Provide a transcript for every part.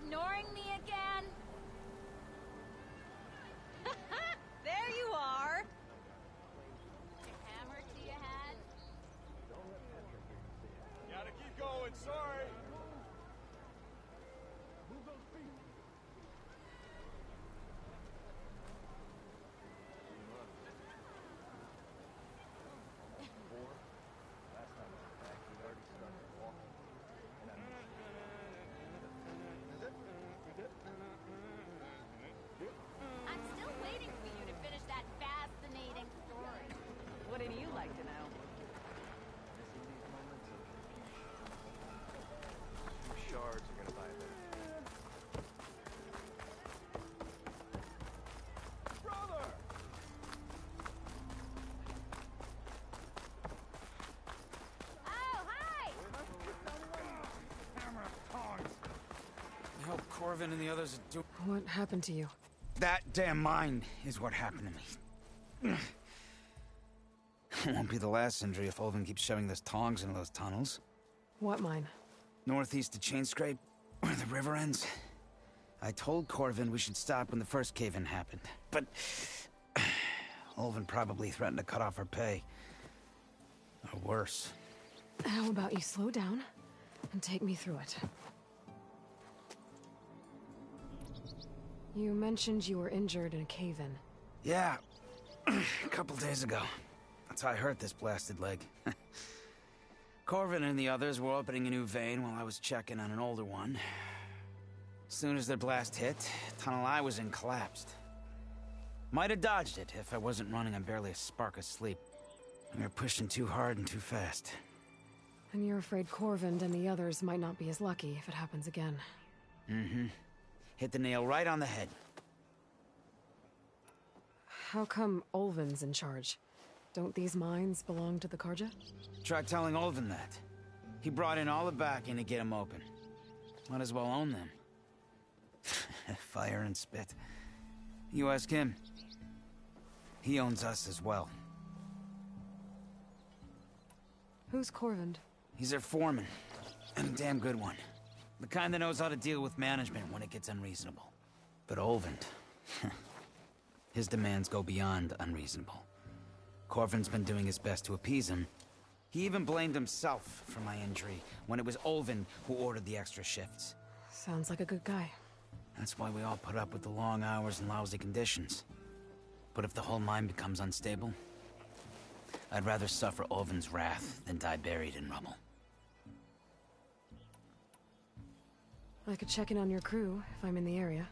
ignoring me again? There you are! Hammer to your head? Gotta keep going, sorry! I'm still waiting for you to finish that fascinating story. Wouldn't you like to know? Shards are gonna buy them. Brother! Oh, hi! Hammer tongs! I hope Corvin and the others are doing... What happened to you? That damn mine is what happened to me. It won't be the last injury if Olvin keeps shoving those tongs into those tunnels. What mine? Northeast of Chain Scrape, where the river ends. I told Corvin we should stop when the first cave-in happened, but... Olvin probably threatened to cut off her pay. Or worse. How about you slow down and take me through it? You mentioned you were injured in a cave-in. Yeah, a couple days ago. That's how I hurt this blasted leg. Corvin and the others were opening a new vein while I was checking on an older one. As soon as their blast hit, the tunnel I was in collapsed. Might have dodged it if I wasn't running on barely a spark of sleep. We were pushing too hard and too fast. And you're afraid Corvin and the others might not be as lucky if it happens again. Mm-hmm. Hit the nail right on the head. How come Olvin's in charge? Don't these mines belong to the Karja? Try telling Olvin that. He brought in all the backing to get them open. Might as well own them. Fire and spit. You ask him. He owns us as well. Who's Corvin? He's their foreman. And a damn good one. The kind that knows how to deal with management when it gets unreasonable. But Olvin... his demands go beyond unreasonable. Corvin's been doing his best to appease him. He even blamed himself for my injury when it was Olvin who ordered the extra shifts. Sounds like a good guy. That's why we all put up with the long hours and lousy conditions. But if the whole mine becomes unstable, I'd rather suffer Olvin's wrath than die buried in rubble. I could check in on your crew if I'm in the area.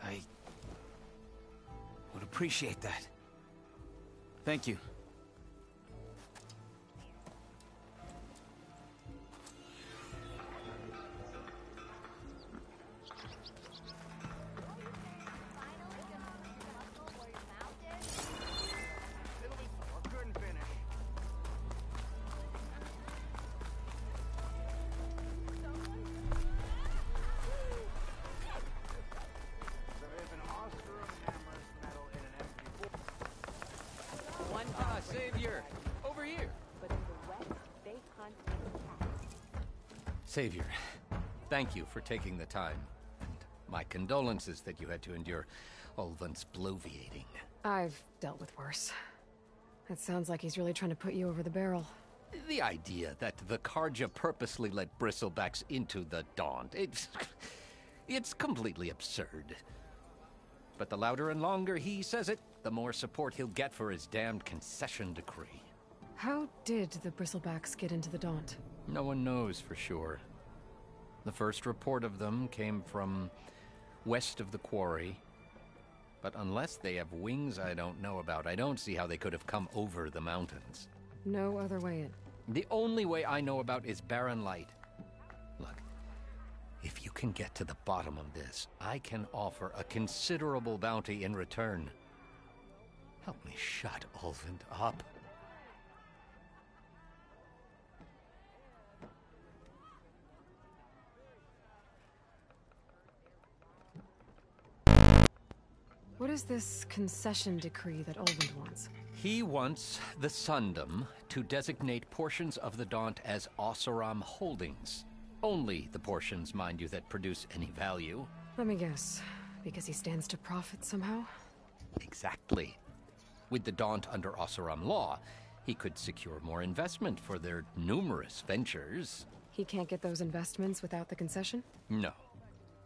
I would appreciate that. Thank you. Savior! Over here! But in the West, they hunt and attack. Savior, thank you for taking the time. And my condolences that you had to endure Olvin's bloviating. I've dealt with worse. It sounds like he's really trying to put you over the barrel. The idea that the Karja purposely let bristlebacks into the Daunt, it's completely absurd. But the louder and longer he says it, the more support he'll get for his damned concession decree. How did the Bristlebacks get into the Daunt? No one knows for sure. The first report of them came from west of the quarry. But unless they have wings I don't know about, I don't see how they could have come over the mountains. No other way in. The only way I know about is barren light. Look, if you can get to the bottom of this, I can offer a considerable bounty in return. Help me shut Olvin up. What is this concession decree that Olvin wants? He wants the Sundom to designate portions of the Daunt as Oseram holdings. Only the portions, mind you, that produce any value. Let me guess. Because he stands to profit somehow? Exactly. With the Daunt under Oseram law, he could secure more investment for their numerous ventures. He can't get those investments without the concession? No.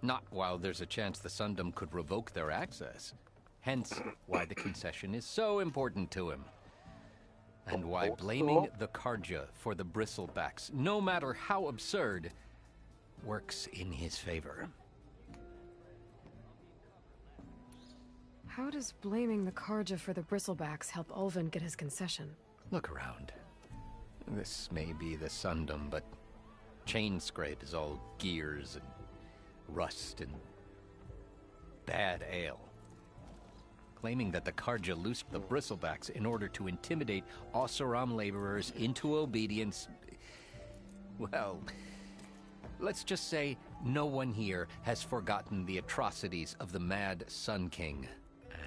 Not while there's a chance the Sundom could revoke their access. Hence, why the concession is so important to him. And why blaming the Karja for the bristlebacks, no matter how absurd, works in his favor. How does blaming the Karja for the bristlebacks help Ulvin get his concession? Look around. This may be the Sundom, but Chain Scrape is all gears and rust and bad ale. Claiming that the Karja loosed the bristlebacks in order to intimidate Oseram laborers into obedience. Well, let's just say no one here has forgotten the atrocities of the Mad Sun King.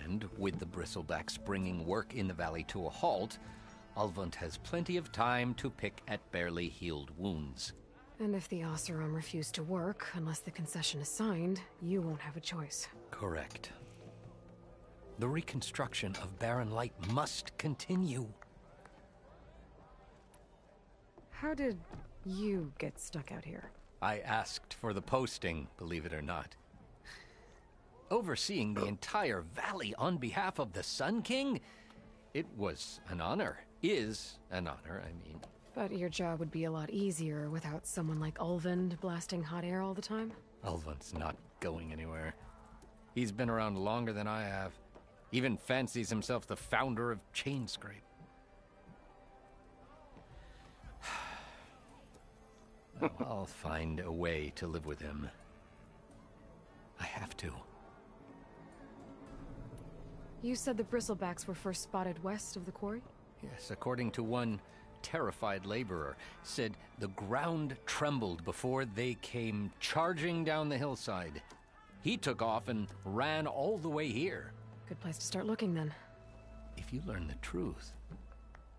And with the bristlebacks bringing work in the valley to a halt, Ulvund has plenty of time to pick at barely healed wounds. And if the Oseram refuse to work, unless the concession is signed, you won't have a choice. Correct. The reconstruction of Barren Light must continue. How did you get stuck out here? I asked for the posting, believe it or not. Overseeing the entire valley on behalf of the Sun King? It was an honor. Is an honor, I mean. But your job would be a lot easier without someone like Ulvund blasting hot air all the time? Ulvund's not going anywhere. He's been around longer than I have. Even fancies himself the founder of Chain Scrape. Well, I'll find a way to live with him. I have to. You said the bristlebacks were first spotted west of the quarry? Yes, according to one terrified laborer, said the ground trembled before they came charging down the hillside. He took off and ran all the way here. Good place to start looking, then. If you learn the truth,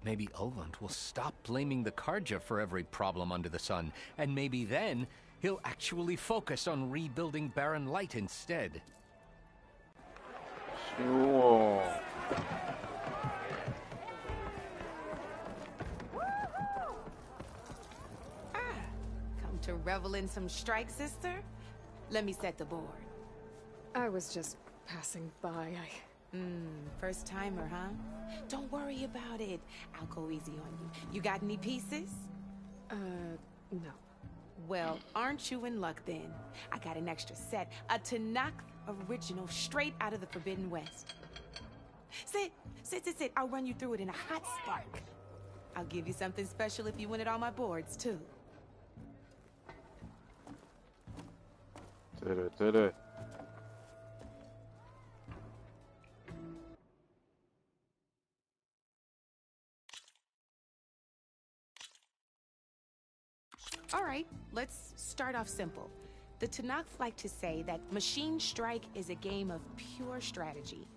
maybe Ulvund will stop blaming the Karja for every problem under the sun, and maybe then he'll actually focus on rebuilding Barren Light instead. Sure. Come to revel in some strike, sister? Let me set the board. I was just passing by. First timer, huh? Don't worry about it. I'll go easy on you. You got any pieces? No. Well, aren't you in luck then? I got an extra set, a Tanakh original straight out of the Forbidden West. Sit. I'll run you through it in a hot spark. I'll give you something special if you win it on my boards, too. Did it. All right, let's start off simple. The Tanakh like to say that Machine Strike is a game of pure strategy.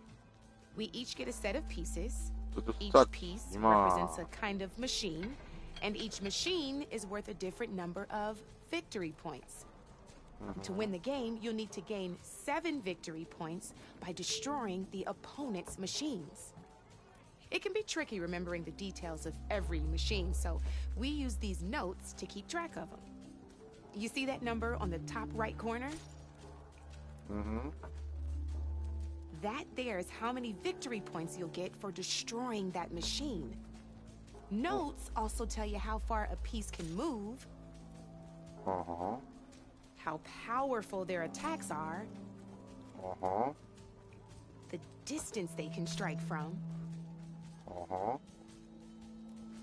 We each get a set of pieces. Each piece represents a kind of machine, and each machine is worth a different number of victory points. To win the game, you'll need to gain 7 victory points by destroying the opponent's machines. It can be tricky remembering the details of every machine, so we use these notes to keep track of them. You see that number on the top right corner? That there is how many victory points you'll get for destroying that machine. Notes also tell you how far a piece can move, how powerful their attacks are, the distance they can strike from,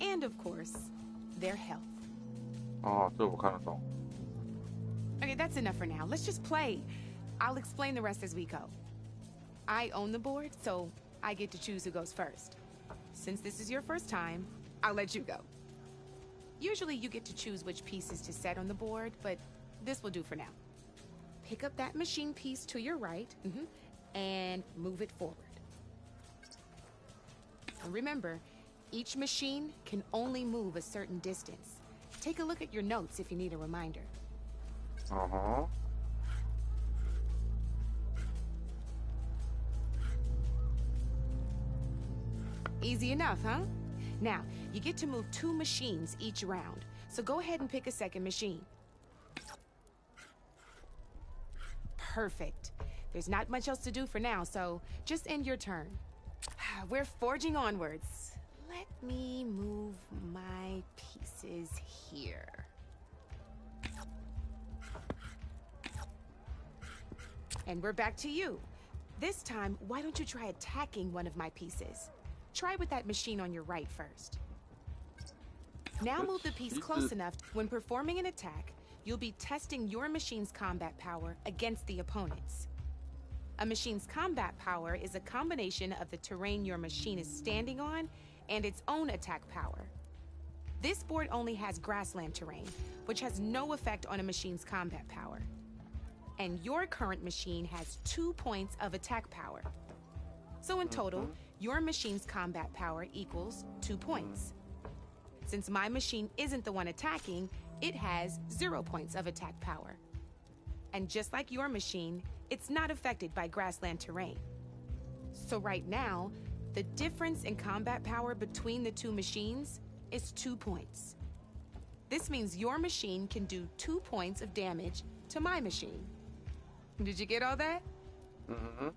and of course, their health. 这我看得懂。 Okay, that's enough for now. Let's just play. I'll explain the rest as we go. I own the board, so I get to choose who goes first. Since this is your first time, I'll let you go. Usually you get to choose which pieces to set on the board, but this will do for now. Pick up that machine piece to your right, and move it forward. And remember, each machine can only move a certain distance. Take a look at your notes if you need a reminder. Uh-huh. Easy enough, huh? Now, you get to move 2 machines each round, so go ahead and pick a second machine. Perfect. There's not much else to do for now, so just end your turn. We're forging onwards. Let me move my pieces here. And we're back to you. This time, why don't you try attacking one of my pieces? Try with that machine on your right first. Now move the piece close enough. When performing an attack, you'll be testing your machine's combat power against the opponent's. A machine's combat power is a combination of the terrain your machine is standing on and its own attack power. This board only has grassland terrain, which has no effect on a machine's combat power. And your current machine has 2 points of attack power. So in total, your machine's combat power equals 2 points. Since my machine isn't the one attacking, it has 0 points of attack power. And just like your machine, it's not affected by grassland terrain. So right now, the difference in combat power between the 2 machines is 2 points. This means your machine can do 2 points of damage to my machine. Did you get all that? Mm-hmm.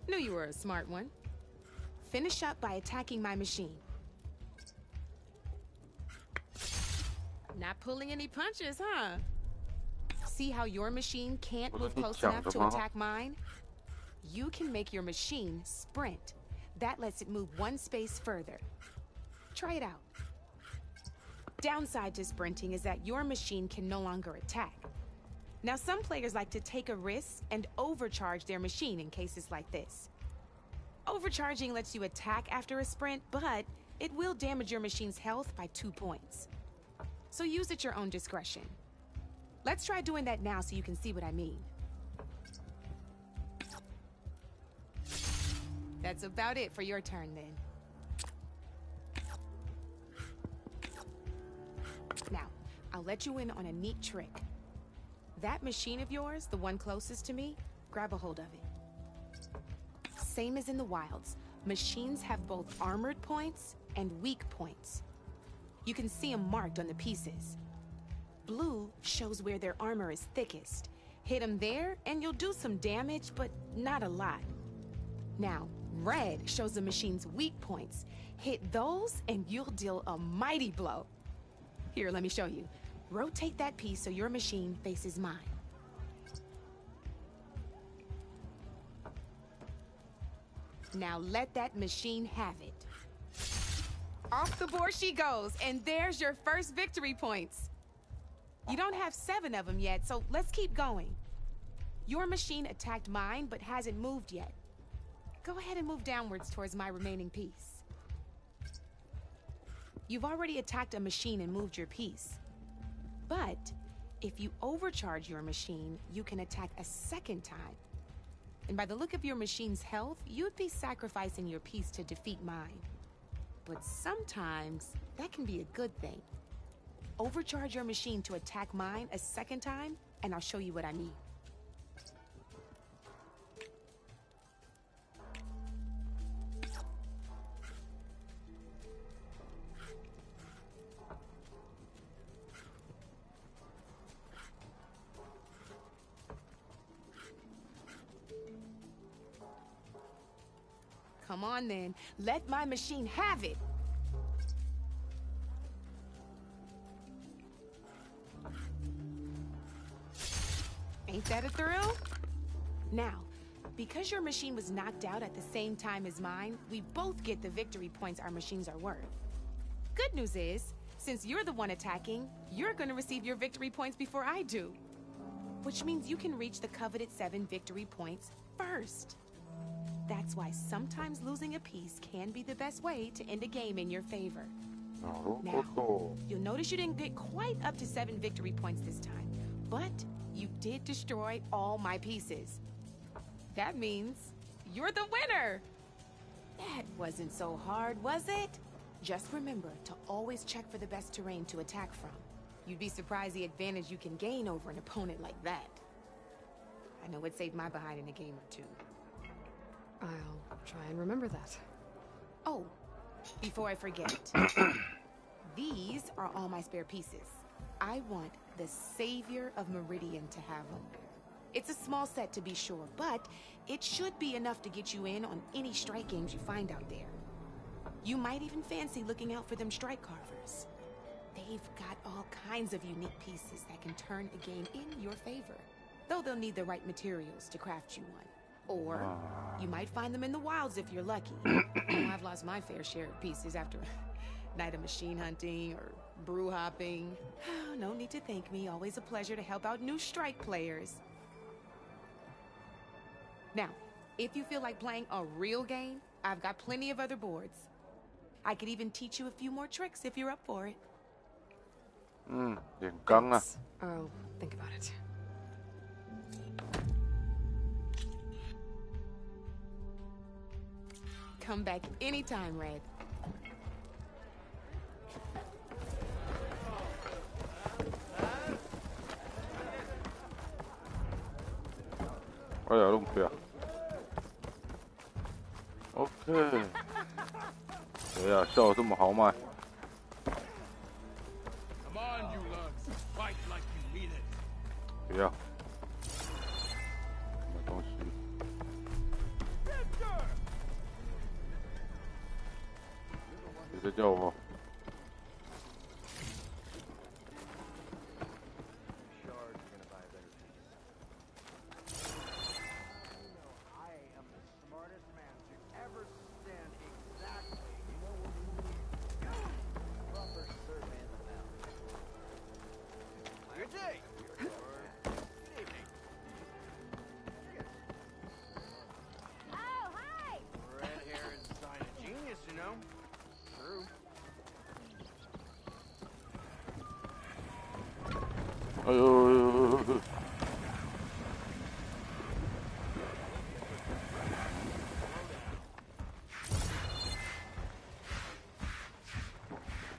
Knew you were a smart one. Finish up by attacking my machine. Not pulling any punches, huh? See how your machine can't move close enough to attack mine? You can make your machine sprint. That lets it move 1 space further. Try it out. Downside to sprinting is that your machine can no longer attack. Now, some players like to take a risk and overcharge their machine in cases like this. Overcharging lets you attack after a sprint, but it will damage your machine's health by 2 points. So use at your own discretion. Let's try doing that now so you can see what I mean. That's about it for your turn, then. Now, I'll let you in on a neat trick. That machine of yours, the one closest to me, grab a hold of it. Same as in the wilds, machines have both armored points and weak points. You can see them marked on the pieces. Blue shows where their armor is thickest. Hit them there, and you'll do some damage, but not a lot. Now, red shows the machine's weak points. Hit those, and you'll deal a mighty blow. Here, let me show you. Rotate that piece so your machine faces mine. Now let that machine have it. Off the board she goes, and there's your first victory points. You don't have 7 of them yet, so let's keep going. Your machine attacked mine, but hasn't moved yet. Go ahead and move downwards towards my remaining piece. You've already attacked a machine and moved your piece. But if you overcharge your machine, you can attack a second time. And by the look of your machine's health, you'd be sacrificing your piece to defeat mine. But sometimes that can be a good thing. Overcharge your machine to attack mine a second time, and I'll show you what I mean. Come on then, let my machine have it. Ain't that a thrill? Now, because your machine was knocked out at the same time as mine, we both get the victory points our machines are worth. Good news is, since you're the one attacking, you're gonna receive your victory points before I do. Which means you can reach the coveted 7 victory points first. That's why sometimes losing a piece can be the best way to end a game in your favor. Now, you'll notice you didn't get quite up to 7 victory points this time, but you did destroy all my pieces. That means you're the winner! That wasn't so hard, was it? Just remember to always check for the best terrain to attack from. You'd be surprised the advantage you can gain over an opponent like that. I know it saved my behind in a game or two. I'll try and remember that. Oh, before I forget, these are all my spare pieces. I want the Savior of Meridian to have them. It's a small set to be sure, but it should be enough to get you in on any strike games you find out there. You might even fancy looking out for them strike carvers. They've got all kinds of unique pieces that can turn a game in your favor. Though they'll need the right materials to craft you one. Or you might find them in the wilds if you're lucky. I've lost my fair share of pieces after a night of machine hunting or brew hopping. No need to thank me. Always a pleasure to help out new strike players. Now, if you feel like playing a real game, I've got plenty of other boards. I could even teach you a few more tricks if you're up for it. 点刚啊。 I'll think about it. Come back anytime, Red. 哎呀，弄不了。OK。谁呀？笑得这么豪迈？ Come on, you lugs. Fight like you mean it. 不要。什么东西？你在叫我？ Oh, hi! Red hair is a sign of genius, you know? True. 哎呦！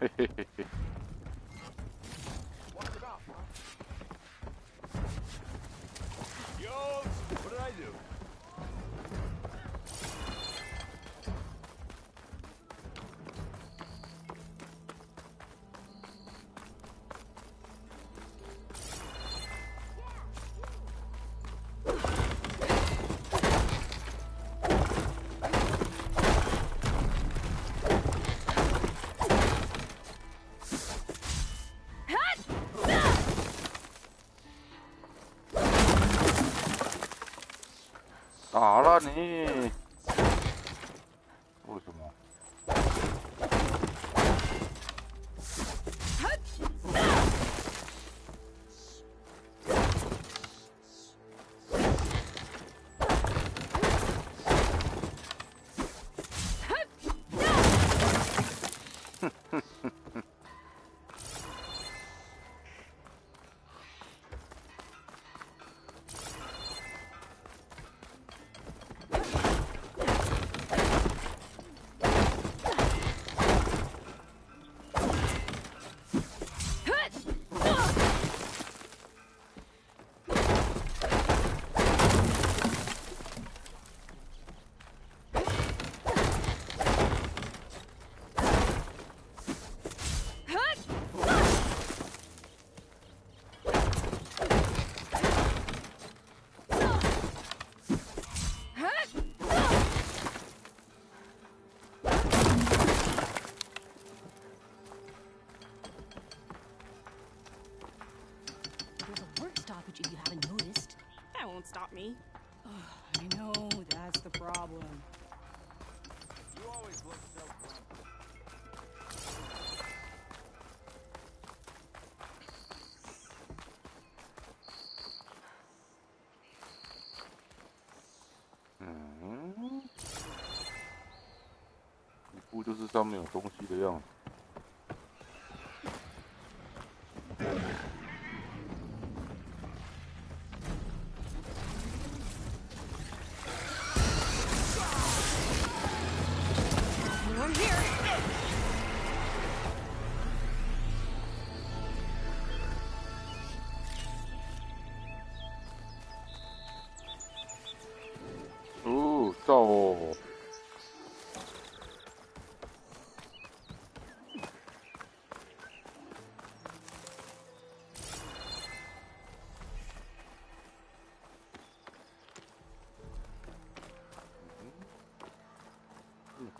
嘿嘿嘿嘿。 Yo, what did I do? Hut! 打了你！为什么？There's a work stoppage if you haven't noticed. That won't stop me. Ugh, I know, that's the problem. You always look so grumpy. 一副就是上面有东西的样子。 I'm here.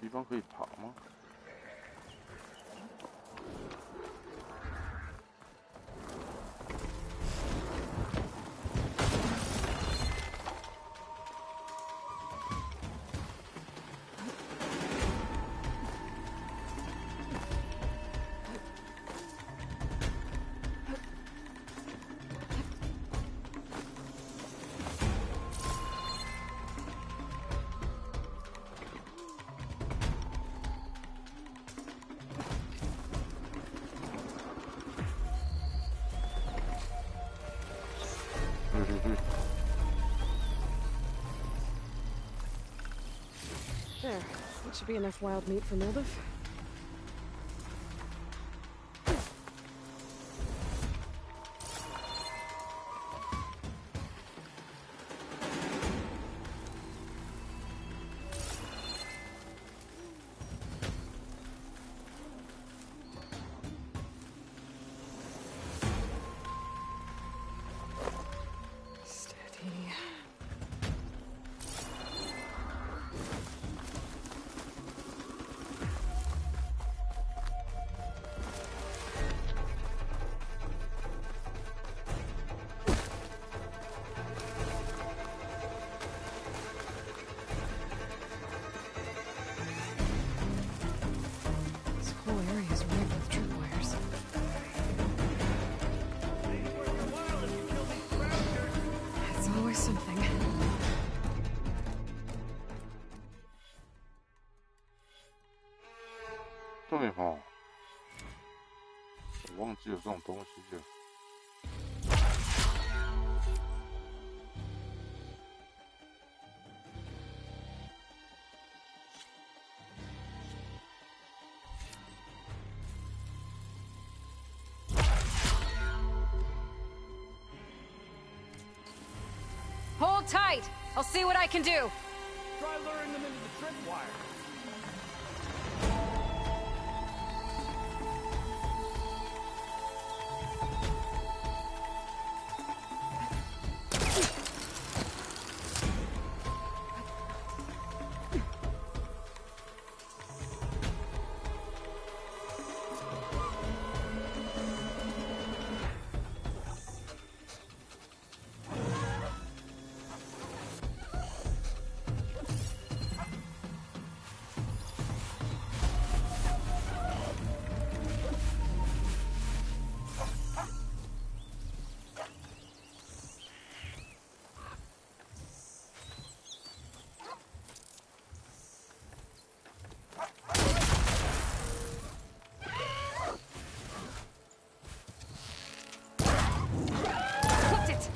地方可以爬吗？There. That should be enough wild meat for Moldov. Steady. This whole area is rigged with tripwires. 'It's always something. 对哈，我忘记有这种东西了。Hold tight! I'll see what I can do! Try luring them into the tripwire. Cooked it!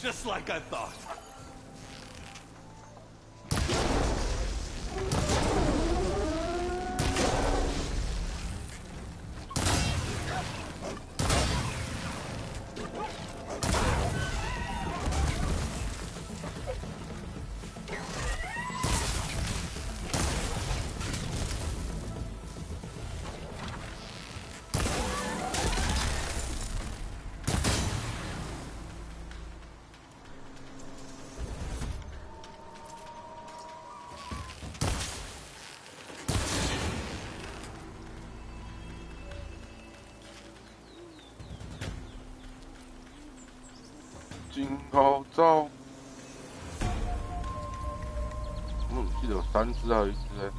Just like I thought. 真好找。我记得有3只，还有1只哎。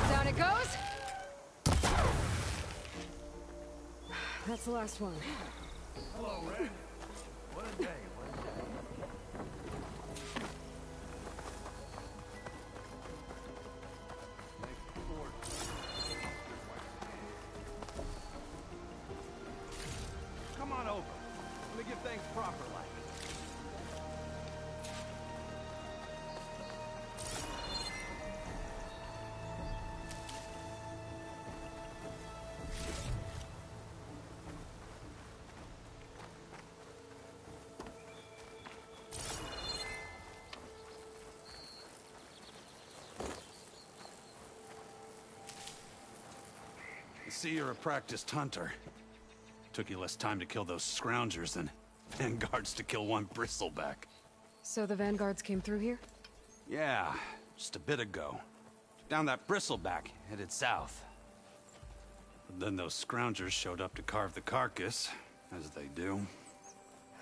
Down it goes. That's the last one. Hello, Red. What a day, what a day. Come on over. Let me get things proper like. See, you're a practiced hunter. Took you less time to kill those scroungers than vanguards to kill one bristleback. So the vanguards came through here? Yeah, just a bit ago. Down that bristleback, headed south. But then those scroungers showed up to carve the carcass, as they do.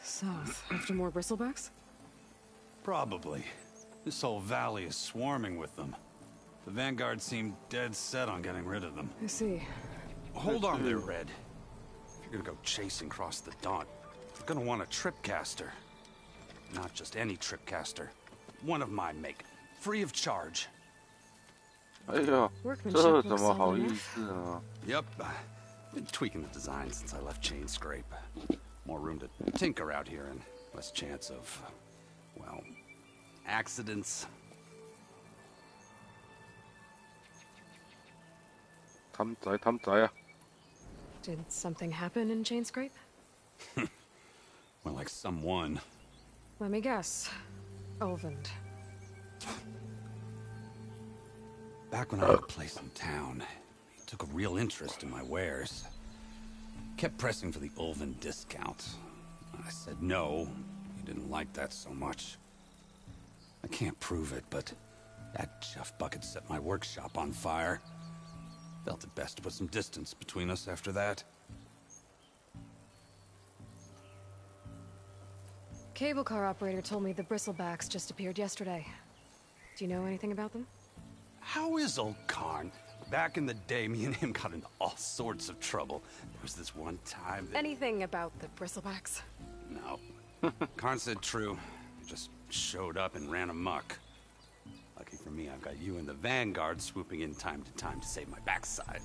South, after more bristlebacks? Probably. This whole valley is swarming with them. The vanguard seemed dead set on getting rid of them. I see. Hold on there, Red. If you're gonna go chasing across the Daunt, you're gonna want a tripcaster. Not just any tripcaster. One of my make. Free of charge. 哎呀，这怎么好意思啊？ Yep. Been tweaking the design since I left Chain Scrape. More room to tinker out here and less chance of, well, accidents. 氹仔啊！ Did something happen in Chain Scrape? Well, like someone. Let me guess. Olvend. Back when I had a place in town, he took a real interest in my wares. Kept pressing for the Ulven discount. I said no. He didn't like that so much. I can't prove it, but that chuff bucket set my workshop on fire. Felt it best to put some distance between us after that. Cable car operator told me the bristlebacks just appeared yesterday. Do you know anything about them? How is old Karn? Back in the day, me and him got into all sorts of trouble. There was this one time that... Anything about the bristlebacks? No. Karn said true. Just showed up and ran amok. Lucky for me, I've got you and the Vanguard swooping in time to save my backside.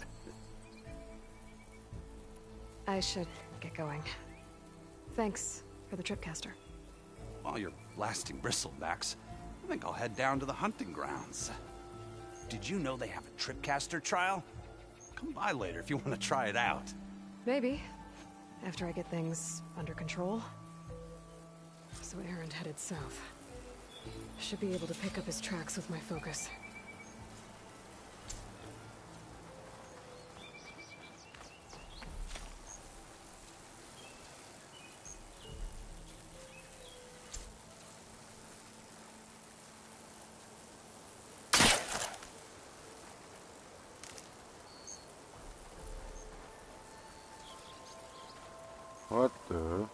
I should get going. Thanks for the tripcaster. While you're blasting bristlebacks, I think I'll head down to the hunting grounds. Did you know they have a tripcaster trial? Come by later if you want to try it out. Maybe. After I get things under control. So Aaron headed south. Should be able to pick up his tracks with my focus. What the?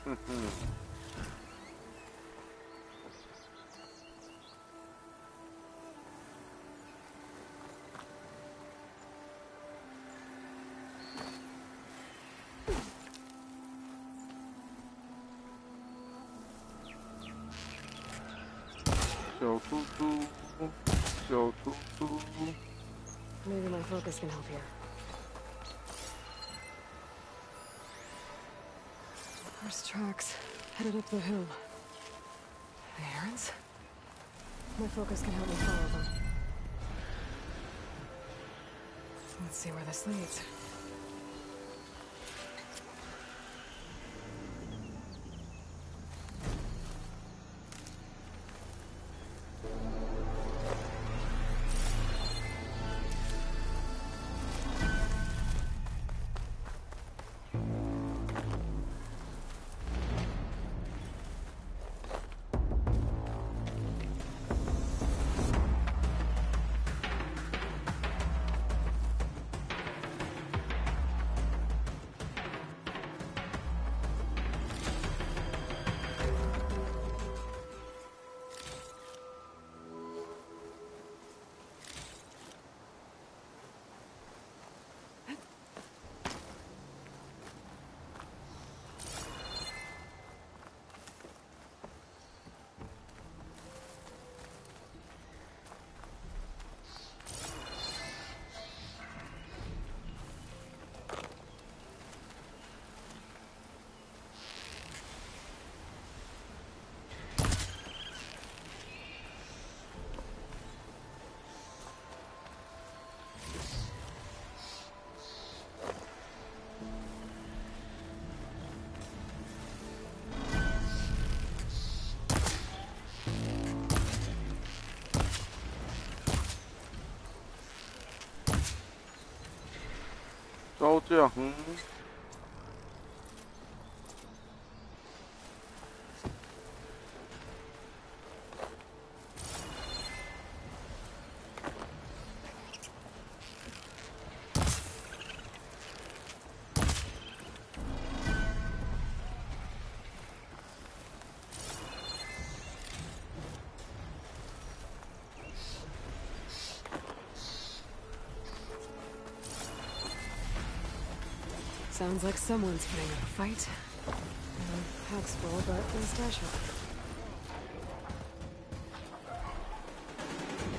Hmm. 小猪猪，小猪猪。 Maybe my focus can help here. First tracks headed up the hill. The errands? My focus can help me follow them. Let's see where this leads.招架，Sounds like someone's putting up a fight. Pack's full, but no stash up.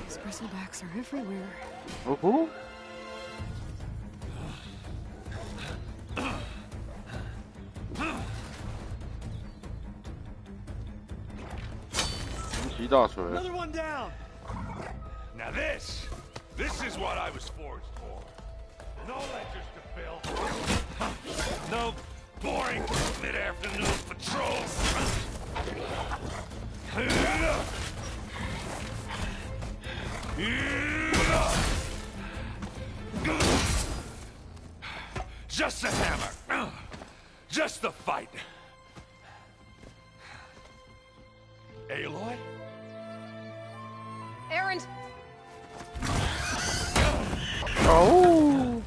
These bristlebacks are everywhere. Oh. 神奇大锤。 Another one down. Now this is what I was forged for. No ledgers to fill. No boring mid-afternoon patrols. Just a hammer. Just the fight. Aloy? Errand! Oh!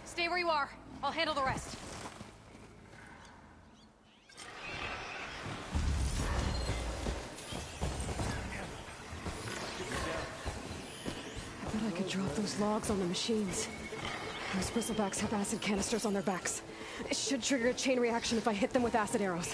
Stay where you are. I'll handle the rest. I bet I could drop the Those logs on the machines. Those bristlebacks have acid canisters on their backs. It should trigger a chain reaction if I hit them with acid arrows.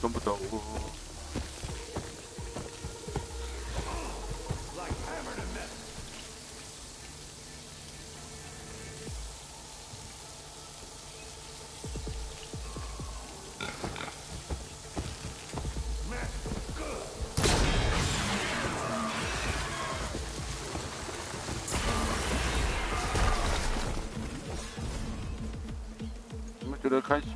看不到我。你们觉得开心？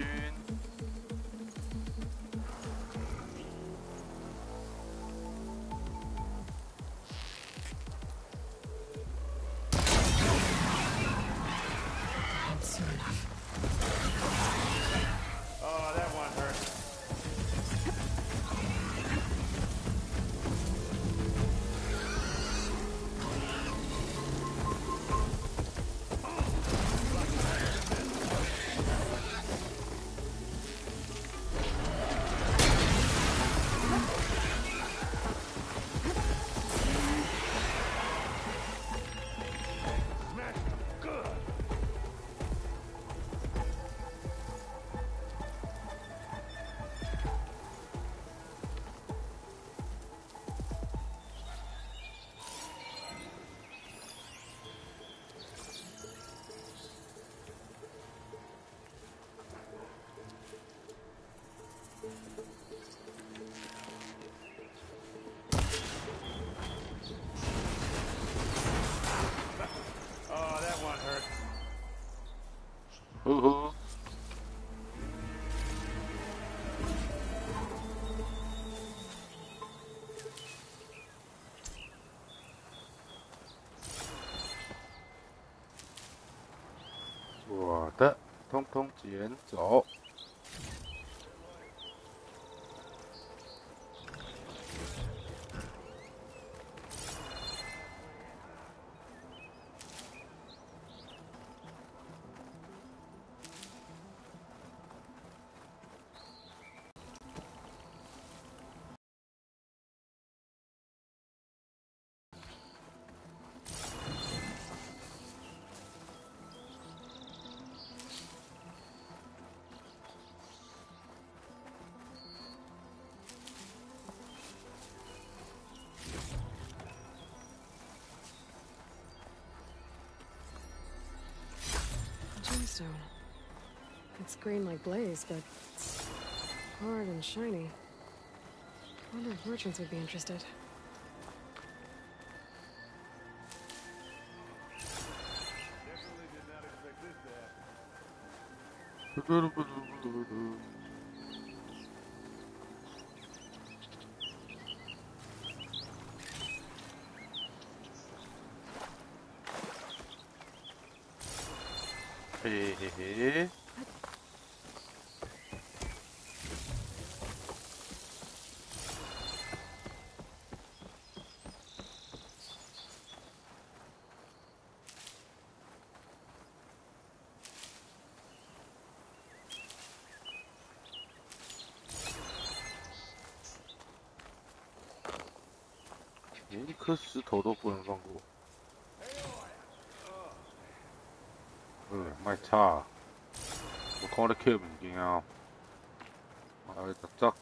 我的，通通捡走。Gemstone. It's green like blaze, but it's hard and shiny. I wonder if merchants would be interested. Hey, hey, hey. 连一颗石头都不能放过。卖吵！我看你捡物件哦，我来砸砸。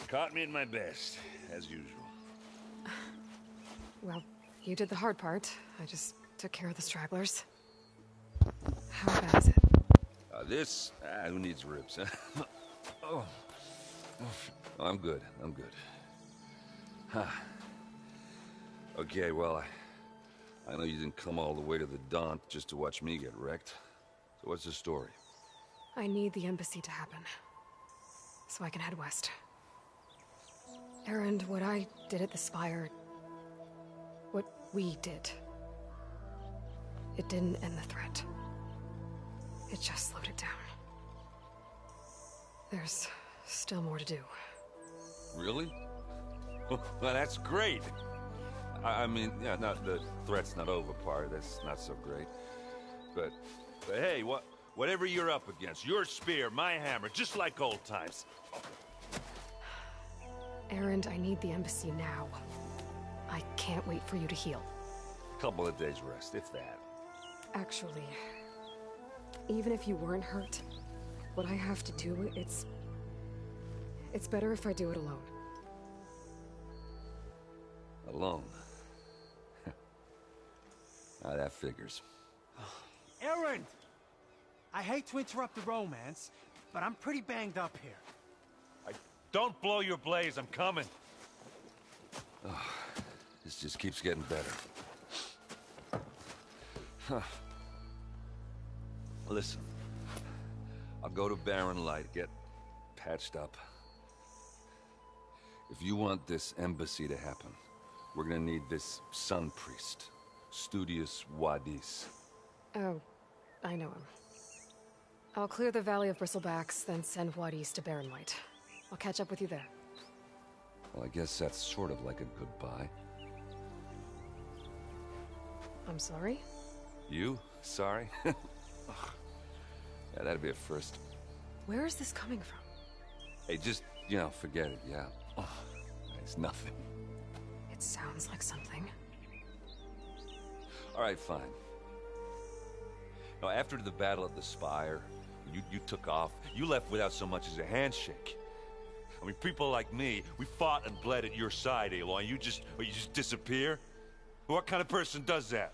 Caught me at my best, as usual. Well, you did the hard part. I just took care of the stragglers. How bad is it? This? Who needs ribs, huh? Oh. I'm good. I'm good. Huh. Okay, well, I know you didn't come all the way to the Daunt just to watch me get wrecked. What's the story? I need the embassy to happen, so I can head west. Erend, what I did at the Spire... what we did... it didn't end the threat. It just slowed it down. There's still more to do. Really? Well, that's great. I mean, yeah, not the threat's not over part. That's not so great. But hey, whatever you're up against, your spear, my hammer, just like old times. Erend, I need the embassy now. I can't wait for you to heal. Couple of days rest, if that. Actually, even if you weren't hurt, what I have to do, it's better if I do it alone. Alone? Now that figures. Erend! I hate to interrupt the romance, but I'm pretty banged up here. Don't blow your blaze, I'm coming. Oh, this just keeps getting better. Huh. Listen, I'll go to Barren Light, get patched up. If you want this embassy to happen, we're gonna need this sun priest, Studious Wadis. Oh, I know him. I'll clear the Valley of Bristlebacks, then send Wadis to Barren Light. I'll catch up with you there. Well, I guess that's sort of like a goodbye. I'm sorry? You? Sorry? Yeah, that'd be a first. Where is this coming from? Hey, just, you know, forget it, yeah. Oh, it's nothing. It sounds like something. All right, fine. Now, after the Battle of the Spire, you took off. You left without so much as a handshake. I mean, people like me, we fought and bled at your side, Aloy. You just disappear? What kind of person does that?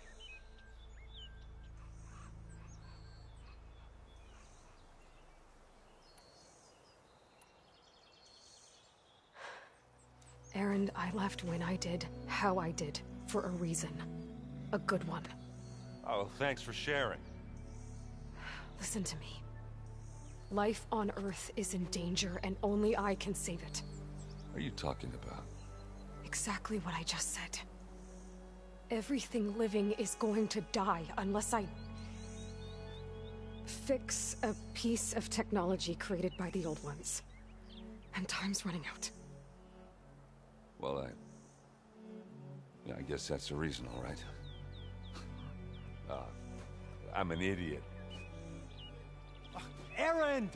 Erend, I left when I did, how I did, for a reason. A good one. Oh, thanks for sharing. Listen to me. Life on Earth is in danger, and only I can save it. What are you talking about? Exactly what I just said. Everything living is going to die unless I... fix a piece of technology created by the Old Ones. And time's running out. Well, I guess that's the reason, all right. I'm an idiot. Erend!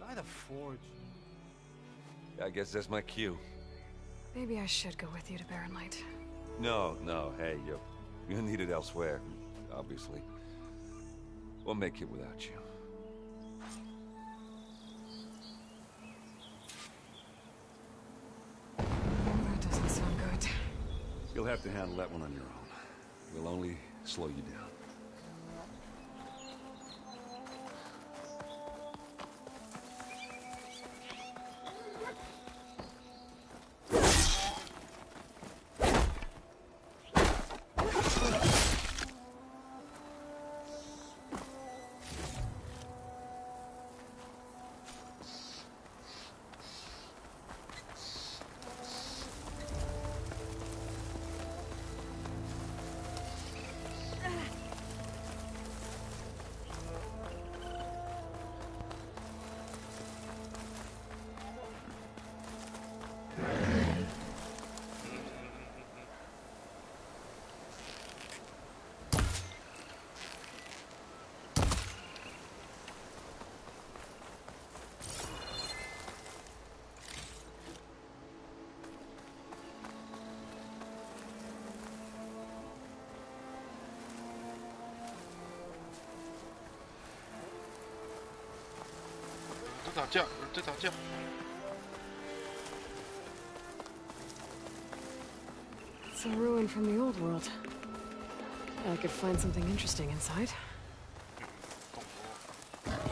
By the Forge. I guess that's my cue. Maybe I should go with you to Barren Light. No, hey, you're needed elsewhere, obviously. We'll make it without you. That doesn't sound good. You'll have to handle that one on your own. We'll only slow you down. It's a ruin from the old world. I could find something interesting inside. Organs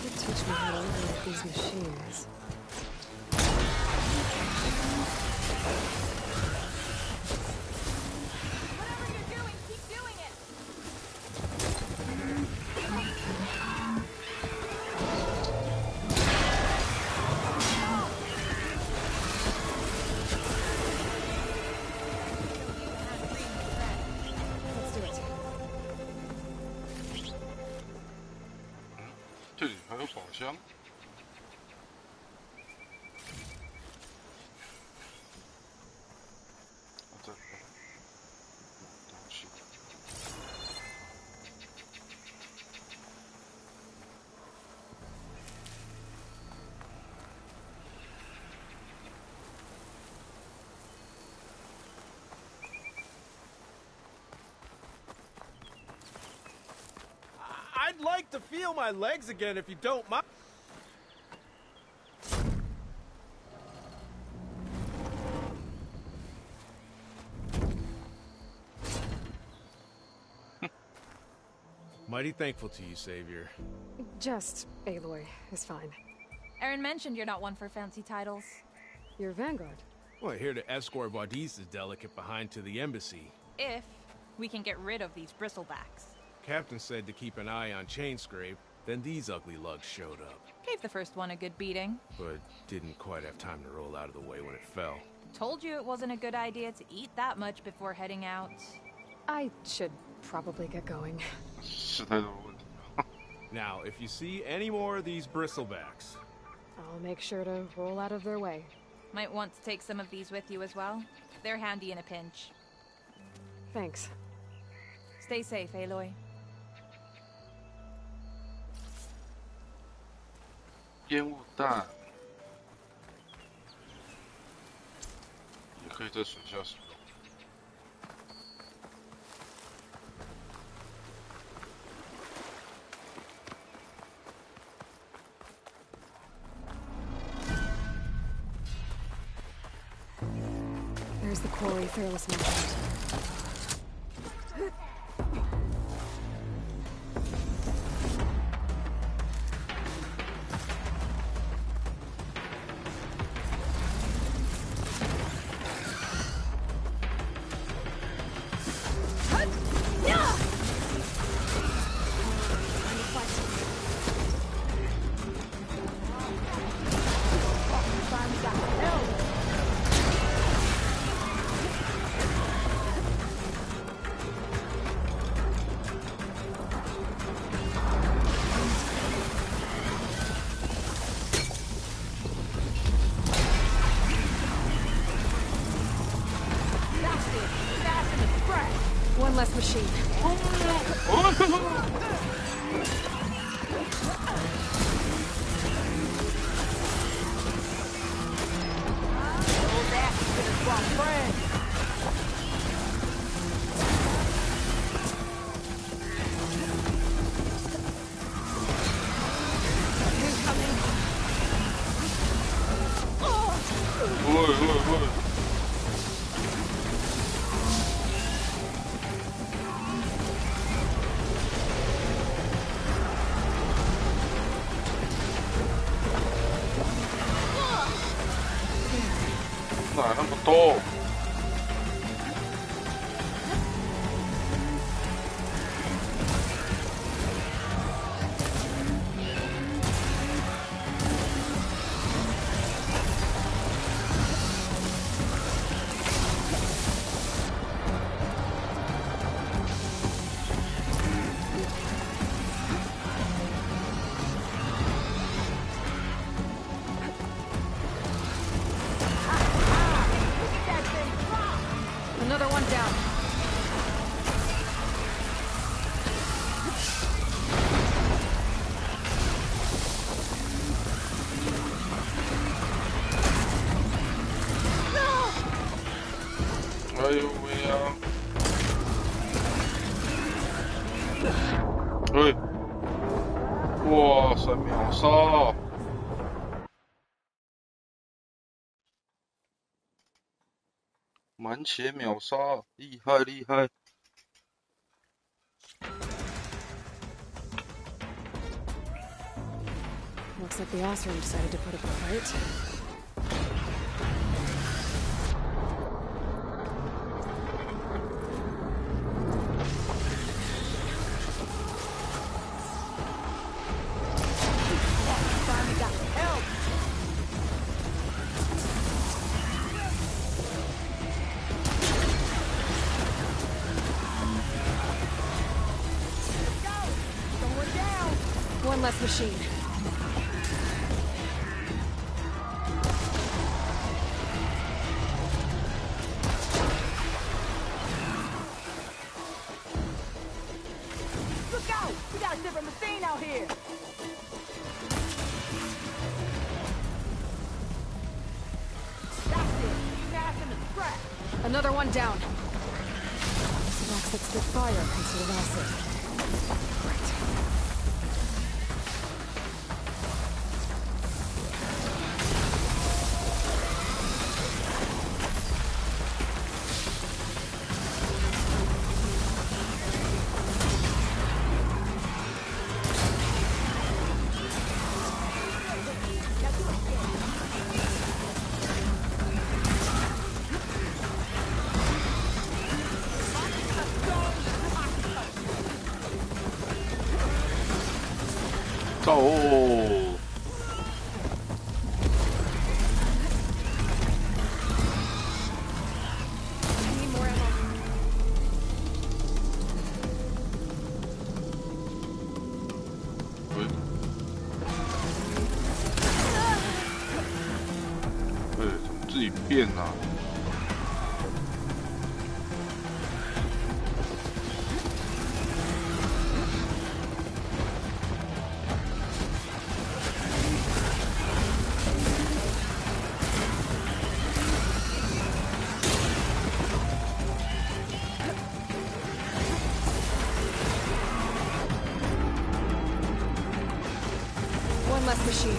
could teach me how to operate these machines. Whatever you're 这里还有宝箱。啊，这里东西。I'd like to feel my legs again if you don't mind. Mighty thankful to you, Savior. Just Aloy is fine. Aaron mentioned you're not one for fancy titles. You're Vanguard. Well, here to escort Wadis's delicate behind to the embassy. If we can get rid of these bristlebacks. Captain said to keep an eye on Chainscrape, then these ugly lugs showed up. Gave the first one a good beating. But didn't quite have time to roll out of the way when it fell. Told you it wasn't a good idea to eat that much before heading out. I should probably get going. 是态度的问题。 Now, if you see any more of these bristlebacks, I'll make sure to roll out of their way. Might want to take some of these with you as well. They're handy in a pinch. Thanks. Stay safe, Aloy. 烟雾弹也可以在水下使用。 There's the quarry Fearless mentioned. One less machine.哪那么多？Another one down. No! 哎呦喂呀！哎，哇塞，秒杀！ 满血秒杀，厉害厉害！ Looks like the Osram decided to put up a fight. One One less machine. Look out! We got a different machine out here! That's it! You guys in the scrap! Another one down. Rocks that spit fire instead of acid. Great. Oh. I need more ammo. Ui.怎么自己变啊？ One less machine.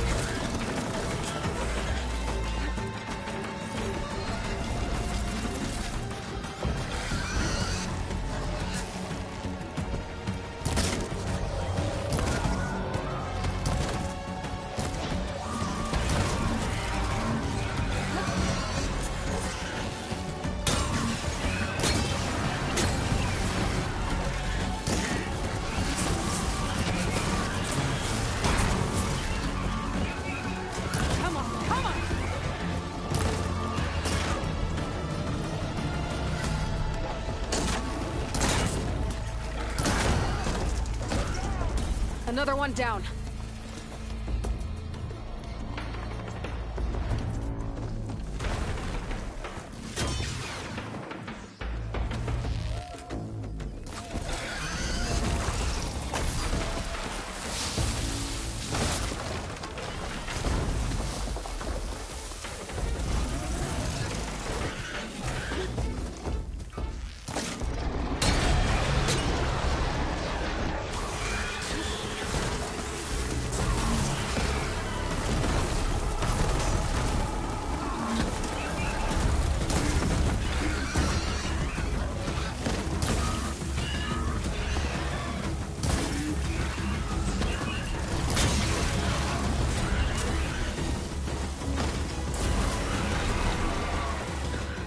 Come on, come on! Another one down.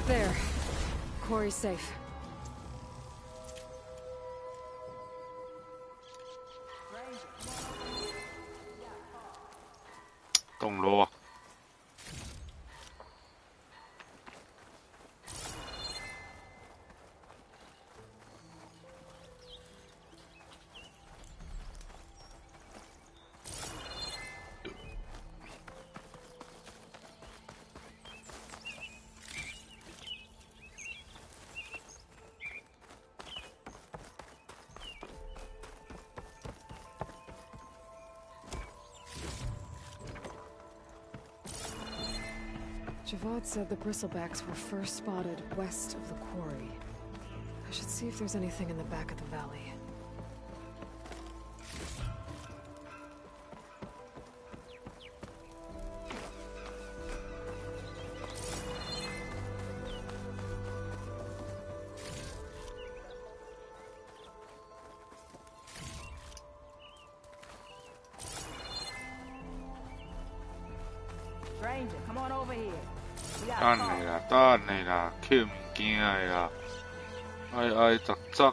There. Quarry's safe. 懂了。Javad said the bristlebacks were first spotted west of the quarry. I should see if there's anything in the back of the valley. Stranger, come on over here. We got 等 a 你 call. 啦，等你啦，捡物件的啦，挨挨杂杂。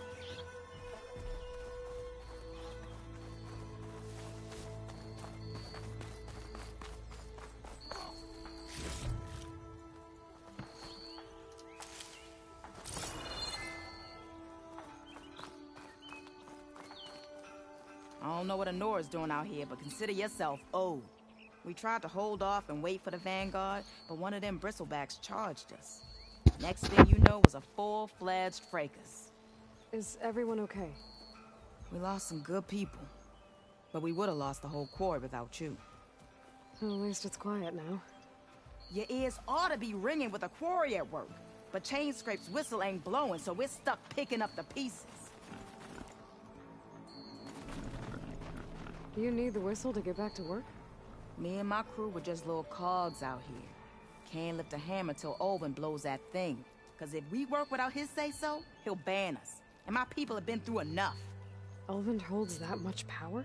I don't know what Honora's doing out here, but consider yourself owed. We tried to hold off and wait for the Vanguard, but one of them bristlebacks charged us. Next thing you know was a full-fledged fracas. Is everyone okay? We lost some good people, but we would have lost the whole quarry without you. Well, at least it's quiet now. Your ears ought to be ringing with a quarry at work, but Chainscrape's whistle ain't blowing, so we're stuck picking up the pieces. Do you need the whistle to get back to work? Me and my crew were just little cogs out here. Can't lift a hammer till Olvin blows that thing. Cause if we work without his say-so, he'll ban us. And my people have been through enough. Olvin holds that much power?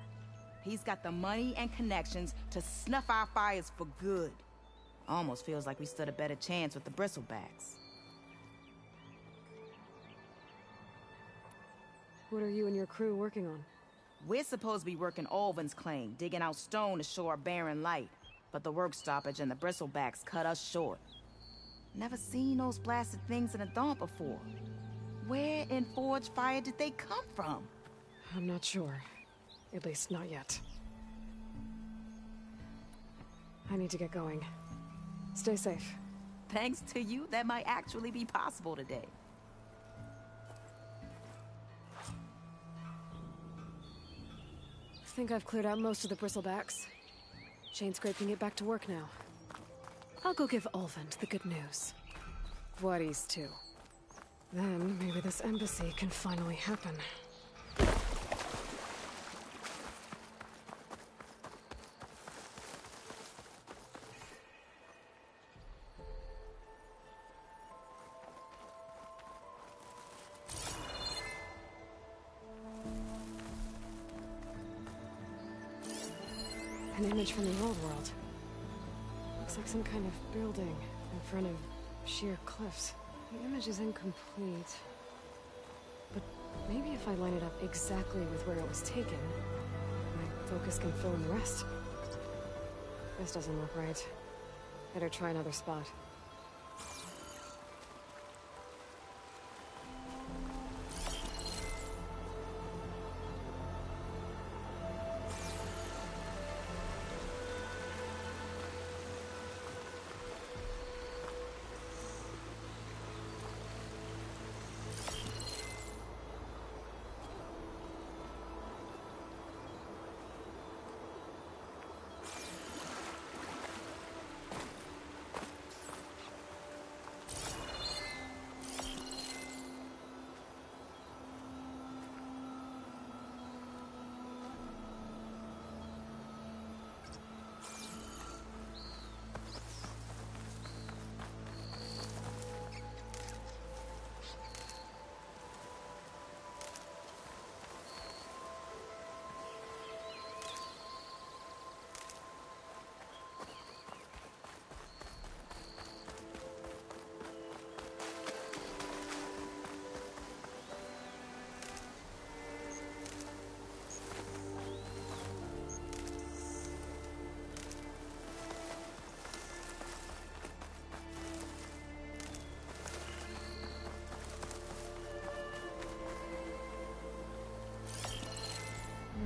He's got the money and connections to snuff our fires for good. Almost feels like we stood a better chance with the bristlebacks. What are you and your crew working on? We're supposed to be working Olvin's claim, digging out stone to show our barren light. But the work stoppage and the bristlebacks cut us short. Never seen those blasted things in a dump before. Where in Forge Fire did they come from? I'm not sure. At least not yet. I need to get going. Stay safe. Thanks to you, that might actually be possible today. I think I've cleared out most of the bristlebacks. Chainscrape can get back to work now. I'll go give Olvin the good news. Voorhees too. Then maybe this embassy can finally happen. An image from the old world. Looks like some kind of building in front of sheer cliffs. The image is incomplete. But maybe if I line it up exactly with where it was taken, my focus can fill in the rest. This doesn't look right. Better try another spot.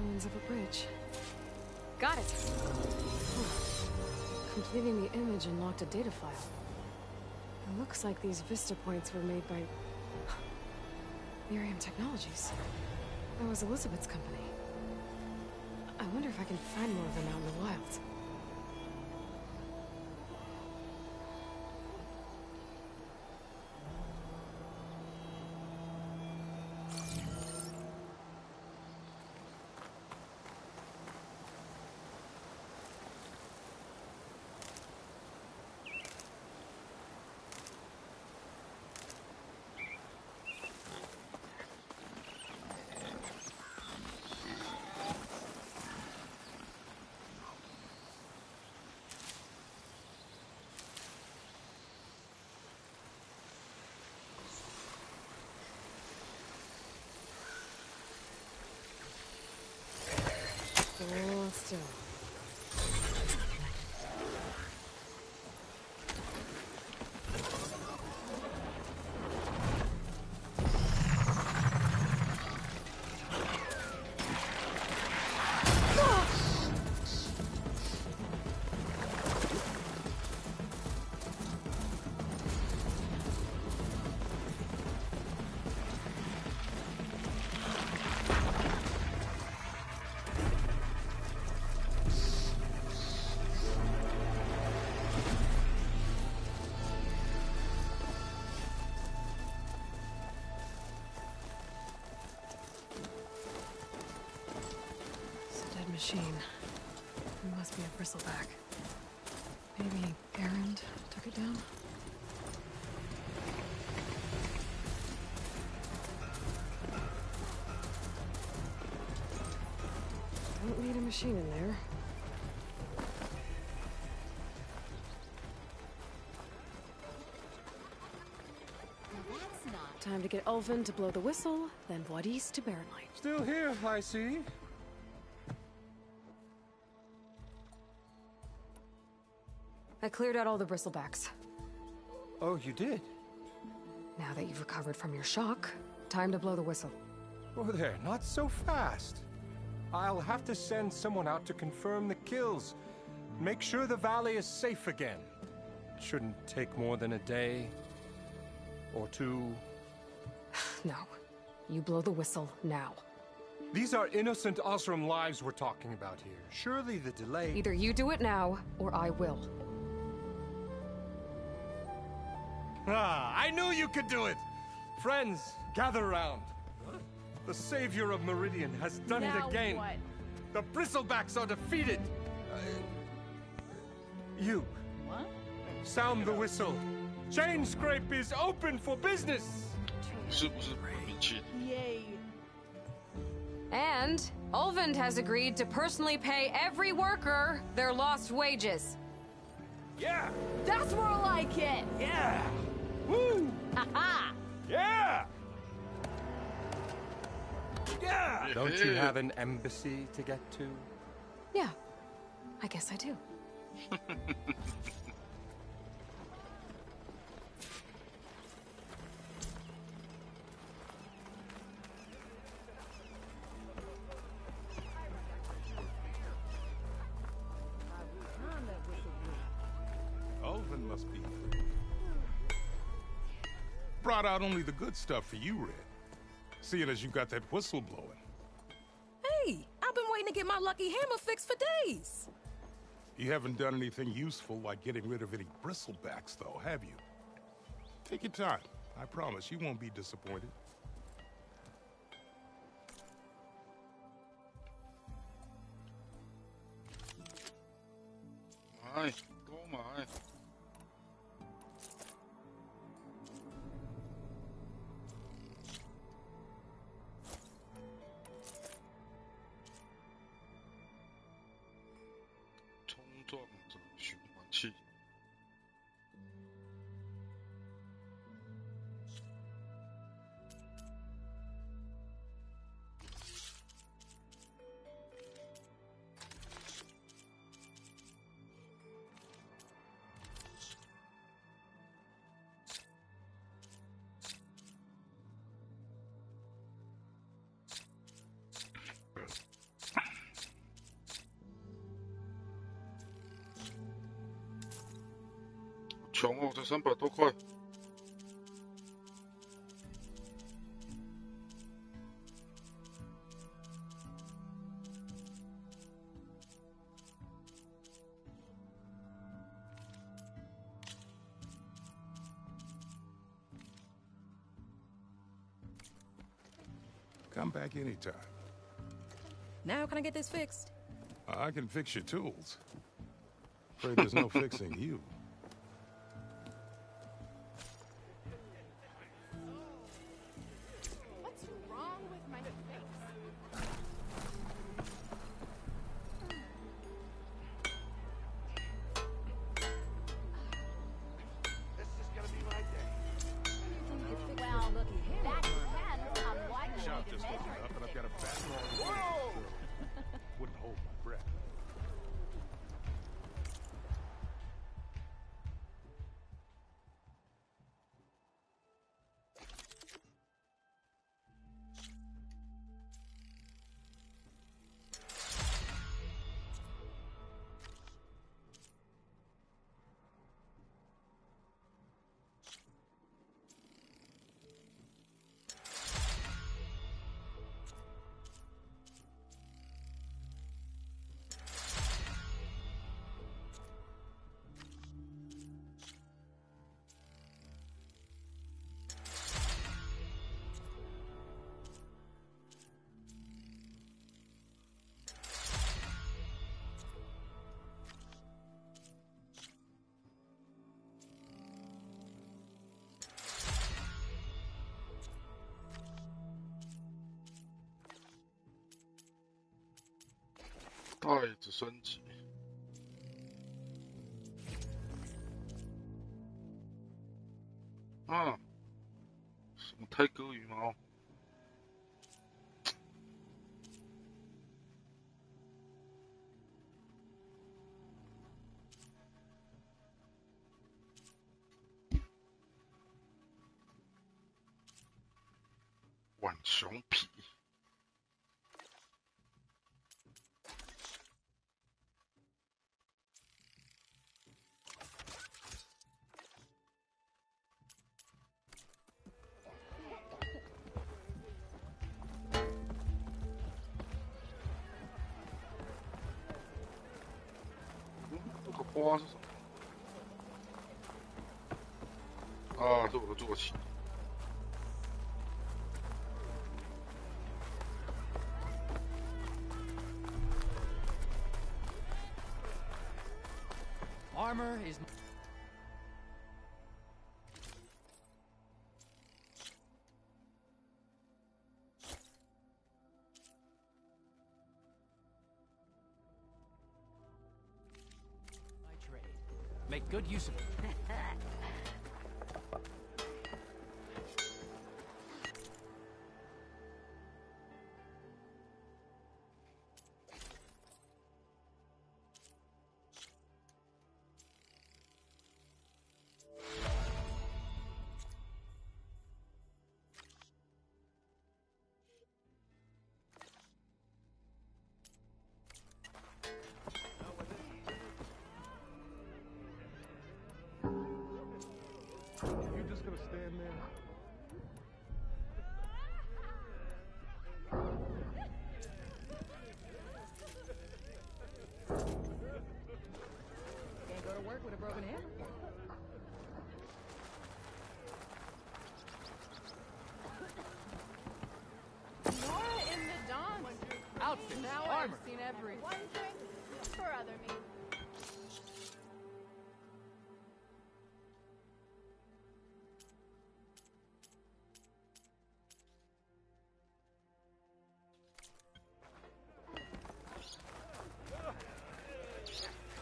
Ruins of a bridge. Got it! Completing the image unlocked a data file. It looks like these vista points were made by Miriam Technologies. That was Elizabeth's company. I wonder if I can find more of them out in the wild. Hold still. machine. It must be a bristleback. Maybe Errand took it down? Don't need a machine in there. Time to get Ulvin to blow the whistle, then Wadis to Baron Light. Still here, I see. I cleared out all the bristlebacks. Oh, you did? Now that you've recovered from your shock, time to blow the whistle. Oh there, not so fast. I'll have to send someone out to confirm the kills. Make sure the valley is safe again. Shouldn't take more than a day or two. No. You blow the whistle now. These are innocent Osram lives we're talking about here. Surely the delay... Either you do it now, or I will. Ah, I knew you could do it! Friends, gather around. The savior of Meridian has done it again. What? The bristlebacks are defeated. You. What? Sound the whistle. Chain Scrape is open for business. Yay. And Ulvin has agreed to personally pay every worker their lost wages. Yeah! That's more like it! Yeah! Woo! Ha-ha! Yeah! Yeah! Don't you have an embassy to get to? Yeah, I guess I do. Ulvin must be brought out only the good stuff for you, Red. Seeing as you got that whistle blowing. Hey, I've been waiting to get my lucky hammer fixed for days. You haven't done anything useful like getting rid of any bristlebacks, though, have you? Take your time. I promise you won't be disappointed. Ai, toma, ai.穷哦，才300多块。Come back anytime. Now can I get this fixed? I can fix your tools. Afraid there's no fixing you. What's wrong with my face? This is gonna be my day. Well, that depends on what you Shop need to just measure opened it up, to and I've got a fix. fat long Whoa! Wouldn't hold my breath. 袋子升级。啊，什么泰戈羽毛？浣熊皮。这个花是什么？啊，这我的坐骑。Armor is. My trade. Make good use of it. You're just gonna stand there? Can't go to work with a broken hammer. Nora in the dawn. Outfits, Now armor. I've seen everything. One drink for other me.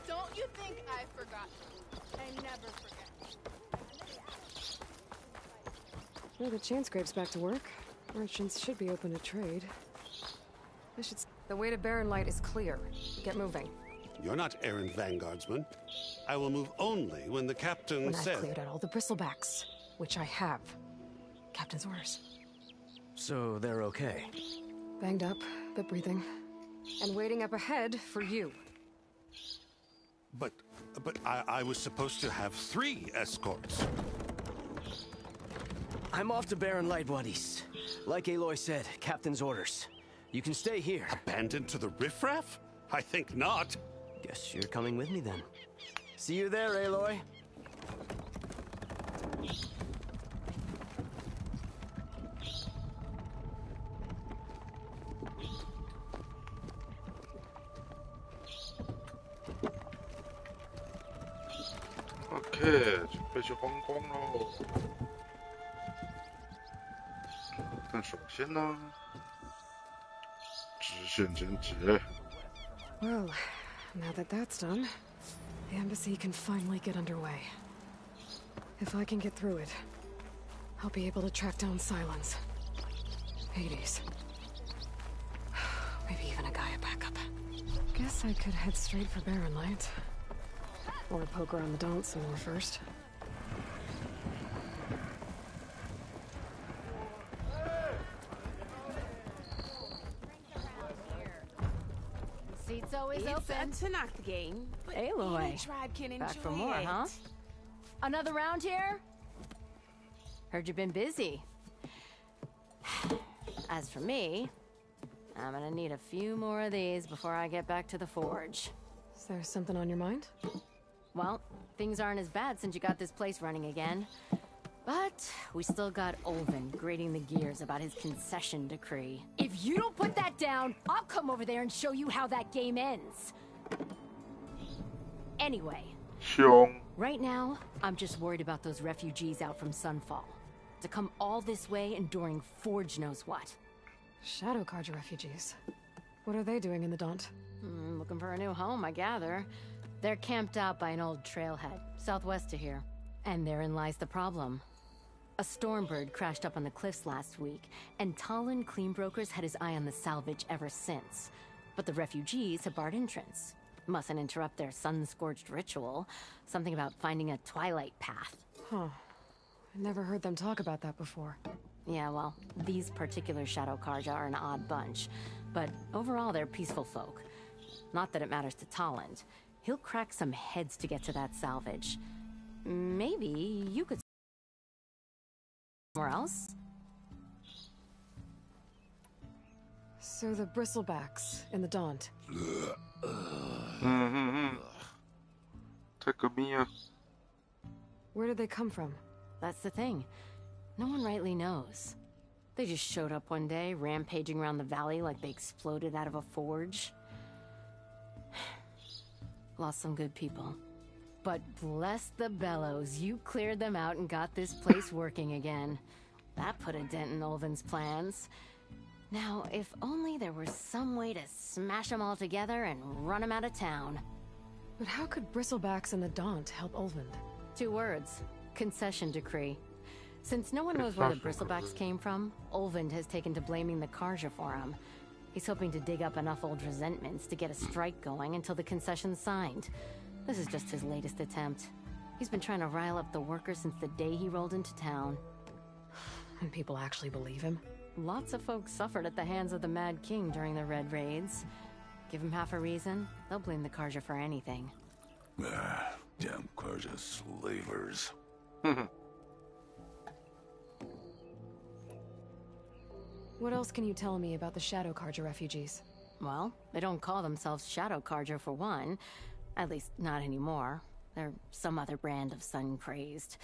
Don't you think I forgot? I never forget. Now that Chance Grape's back to work, merchants should be open to trade. The way to Barren Light is clear. Get moving. You're not errand vanguardsman. I will move only when the captain When says... I've cleared out all the bristlebacks, which I have. Captain's orders. So they're okay. Banged up, but breathing. And waiting up ahead for you. But I was supposed to have 3 escorts. I'm off to Barren Light, buddies. Like Aloy said, Captain's orders. You can stay here. Abandoned to the riffraff? I think not. Guess you're coming with me then. See you there, Aloy. OK，准备去观光喽。但首先呢，支线简解。Well, now that that's done, the embassy can finally get underway. If I can get through it, I'll be able to track down Silence. Hades. Maybe even a Gaia backup. Guess I could head straight for Barren Light. Or poke around the Daunt some more first. Seat's always It's open. a Tanakh game, but Aloy. any tribe can enjoy Back for more, it. huh? Another round here? Heard you've been busy. As for me, I'm gonna need a few more of these before I get back to the forge. Is there something on your mind? Well, things aren't as bad since you got this place running again. But we still got Olvin grating the gears about his concession decree. If you don't put that down, I'll come over there and show you how that game ends. Anyway. Right now, I'm just worried about those refugees out from Sunfall. To come all this way enduring Forge knows what. Shadow Carja refugees. What are they doing in the Daunt? Well, Looking for a new home, I gather. They're camped out by an old trailhead, southwest of here. And therein lies the problem. A Stormbird crashed up on the cliffs last week, and Talon Cleanbrokers had his eye on the salvage ever since. But the refugees have barred entrance. Mustn't interrupt their sun-scorched ritual. Something about finding a twilight path. Huh. I never heard them talk about that before. Yeah, well, these particular Shadow Karja are an odd bunch. But overall, they're peaceful folk. Not that it matters to Talon. He'll crack some heads to get to that salvage. Maybe you could... somewhere else? So the bristlebacks in the Daunt. Take a meal. Where did they come from? That's the thing. No one rightly knows. They just showed up one day, rampaging around the valley like they exploded out of a forge. Lost some good people. But bless the bellows, you cleared them out and got this place working again. That put a dent in Ulvin's plans. Now, if only there was some way to smash them all together and run them out of town. But how could bristlebacks and the Daunt help Ulvin? 2 words. Concession decree. Since no one knows where the bristlebacks came from, Ulvin has taken to blaming the Karja for them. He's hoping to dig up enough old resentments to get a strike going until the concession's signed. This is just his latest attempt. He's been trying to rile up the workers since the day he rolled into town. And people actually believe him? Lots of folks suffered at the hands of the Mad King during the Red Raids. Give him half a reason, they'll blame the Karja for anything. Ah, damn Karja slavers. What else can you tell me about the Shadow Karja refugees? Well, they don't call themselves Shadow Karja for one. At least, not anymore. They're some other brand of sun-crazed.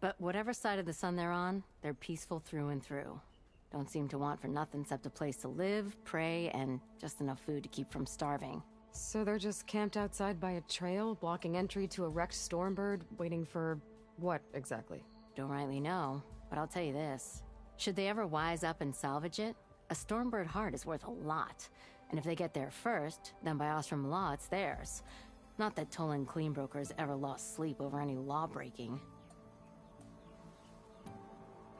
But whatever side of the sun they're on, they're peaceful through and through. Don't seem to want for nothing except a place to live, pray, and just enough food to keep from starving. So they're just camped outside by a trail, blocking entry to a wrecked Stormbird, waiting for... what, exactly? Don't rightly know, but I'll tell you this. Should they ever wise up and salvage it, a Stormbird heart is worth a lot. And if they get there first, then by Ostrom law, it's theirs. Not that Tolan Cleanbrokers ever lost sleep over any law-breaking.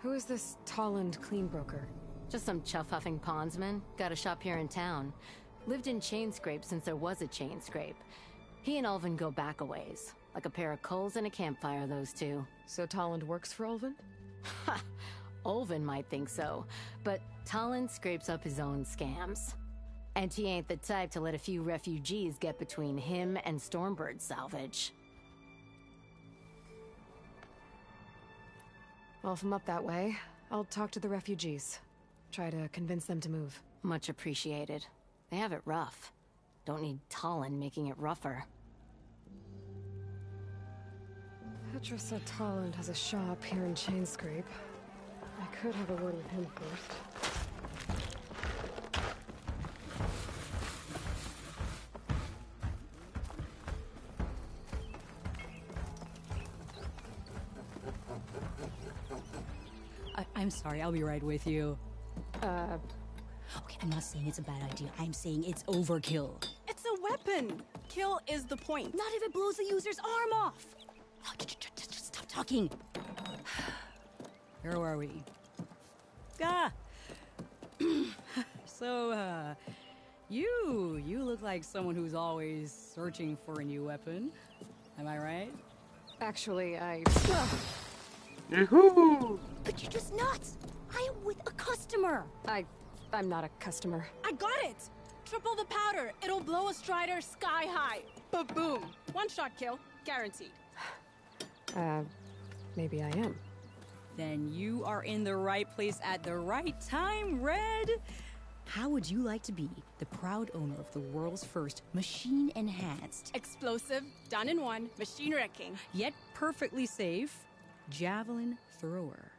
Who is this Tolland Cleanbroker? Just some chuff-huffing pondsman. Got a shop here in town. Lived in Chainscrape since there was a Chainscrape. He and Ulvin go back a ways. Like a pair of coals and a campfire, those two. So Tolland works for Ulvin? Ha! Ulvin might think so, but Tolland scrapes up his own scams. And he ain't the type to let a few refugees get between him and Stormbird salvage. Well, if I'm up that way, I'll talk to the refugees. Try to convince them to move. Much appreciated. They have it rough. Don't need Tolland making it rougher. Petra said Tolland has a shop here in Chainscrape. I could have a word with him first. I'm sorry, I'll be right with you. Okay, I'm not saying it's a bad idea. I'm saying it's overkill. It's a weapon. Kill is the point. Not if it blows the user's arm off. Oh, just stop talking. Where are we? So, you look like someone who's always searching for a new weapon. Am I right? Actually, Yahoo! But you're just nuts. I am with a customer. I'm not a customer. I got it. Triple the powder. It'll blow a Strider sky high. Ba-boom. One-shot kill. Guaranteed. Maybe I am. Then you are in the right place at the right time, Red. How would you like to be the proud owner of the world's first machine-enhanced, explosive, done in one, machine wrecking, yet perfectly safe, javelin thrower?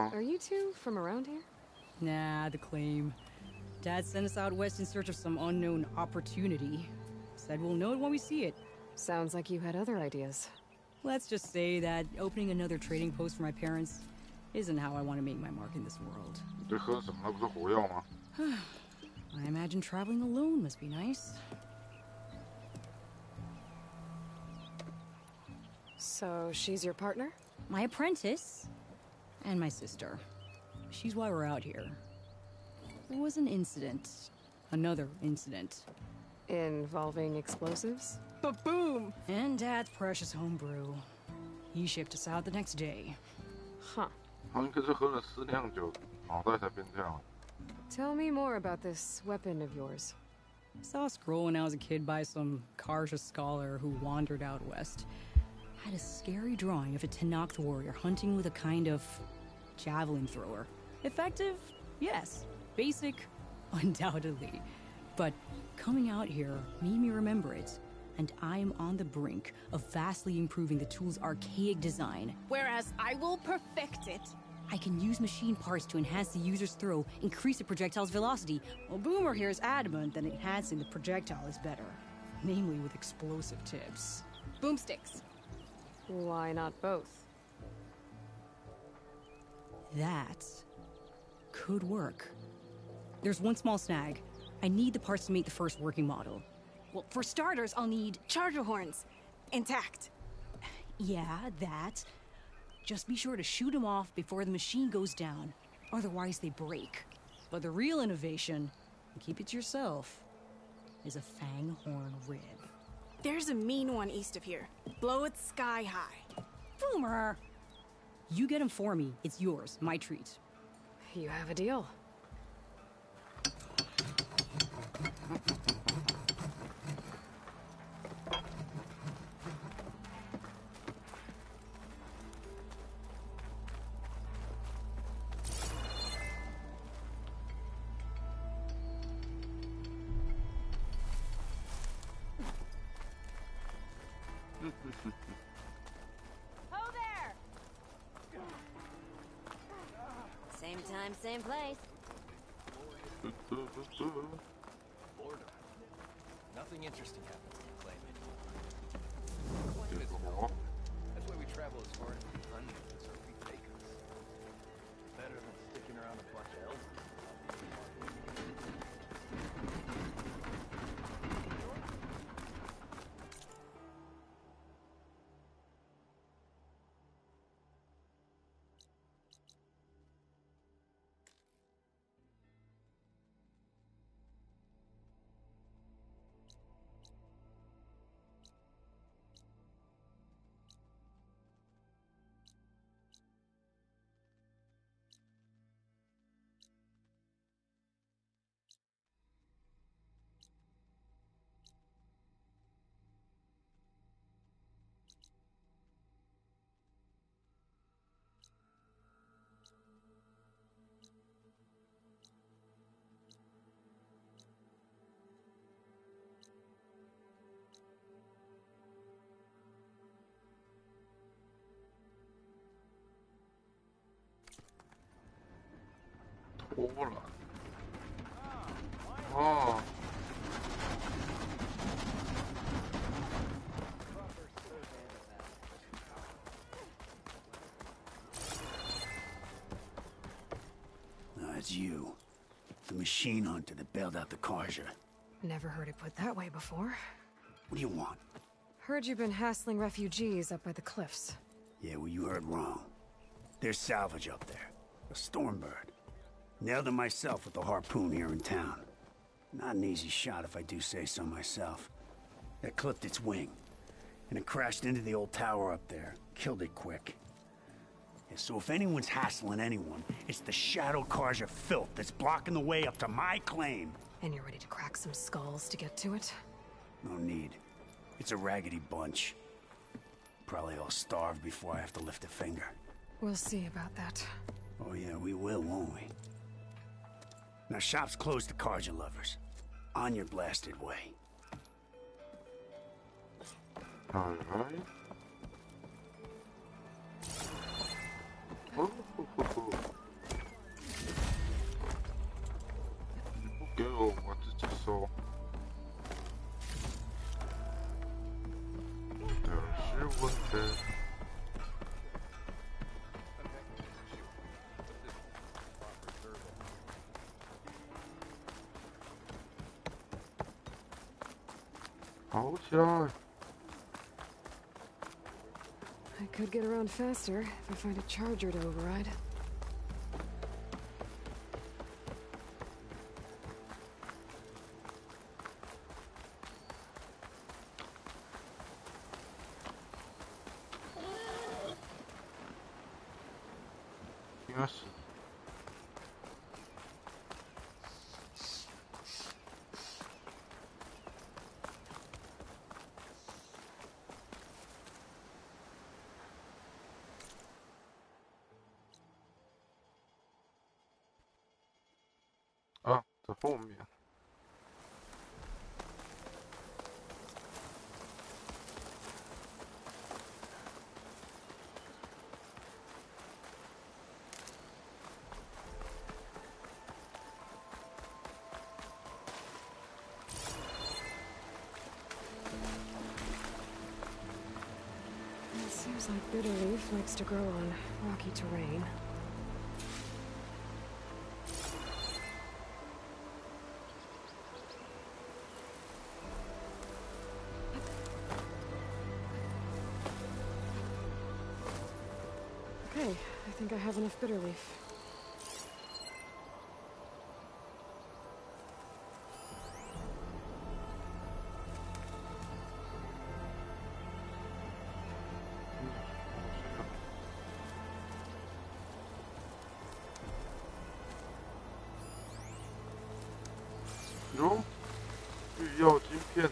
Are you two from around here? Nah, the claim. Dad sent us out west in search of some unknown opportunity. Said we'll know it when we see it. Sounds like you had other ideas. Let's just say that opening another trading post for my parents isn't how I want to make my mark in this world. I imagine traveling alone must be nice. So, she's your partner? My apprentice. And my sister. She's why we're out here. There was an incident. Another incident. Involving explosives? Ba-boom! And Dad's precious homebrew. He shipped us out the next day. Huh. 好像可是喝了4酿酒，脑袋才变这样。 Tell me more about this weapon of yours. I saw a scroll when I was a kid by some Karja scholar who wandered out west. Had a scary drawing of a Tenakth warrior hunting with a kind of javelin thrower. Effective? Yes. Basic? Undoubtedly. But coming out here made me remember it. And I am on the brink of vastly improving the tool's archaic design. Whereas I will perfect it. I can use machine parts to enhance the user's throw, increase the projectile's velocity. Well, Boomer here is adamant that enhancing the projectile is better. Namely with explosive tips. Boomsticks. Why not both? That could work. There's one small snag. I need the parts to make the first working model. Well, for starters, I'll need charger horns. Intact. Yeah, that. Just be sure to shoot them off before the machine goes down. Otherwise, they break. But the real innovation, and keep it to yourself, is a fang horn rib. There's a mean one east of here. Blow it sky high. Boomer! You get him for me. It's yours. My treat. You have a deal. Ho there! Same time, same place. Boredom. Nothing interesting happens to claim it. That's why we travel as far as the hundreds or we fakers. Better than sticking around a bunch of elves.脱了。哦。It's you. The machine hunter that bailed out the Karja. Never heard it put that way before. What do you want? Heard you've been hassling refugees up by the cliffs. Yeah, well, you heard wrong. There's salvage up there. A Stormbird. Nailed it myself with the harpoon here in town. Not an easy shot if I do say so myself. That clipped its wing. And it crashed into the old tower up there. Killed it quick. Yeah, so if anyone's hassling anyone, it's the Shadow Karja filth that's blocking the way up to my claim. And you're ready to crack some skulls to get to it? No need. It's a raggedy bunch. Probably all starved before I have to lift a finger. We'll see about that. Oh yeah, we will, won't we? Now shop's closed to Karja lovers. On your blasted way. Alright. Go, what did you saw? There's your window. 跑起来！ I could get around faster if I find a charger to override. Yes. Ah, 在后面。 It seems like bitter leaf likes to grow on rocky terrain. Okay, I think I have enough bitter leaf.哟，预要晶片。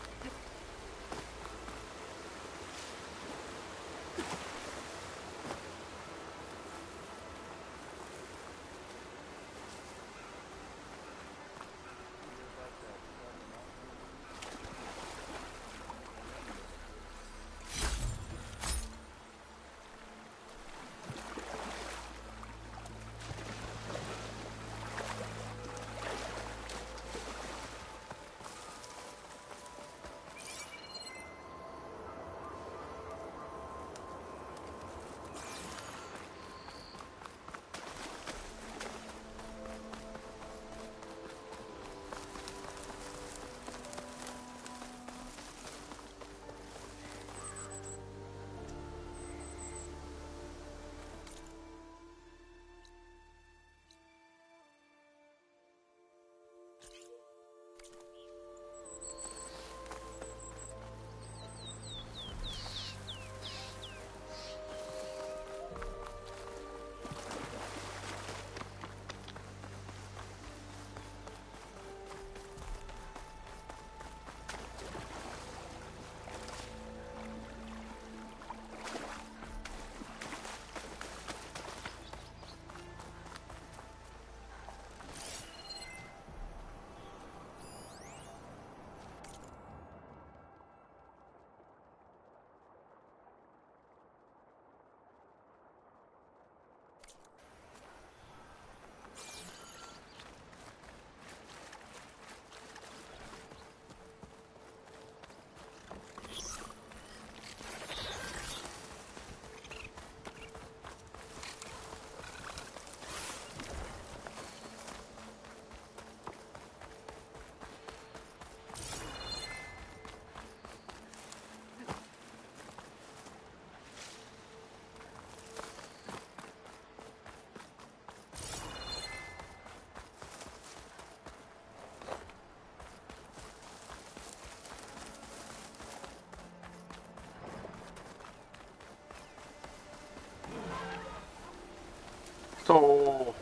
走。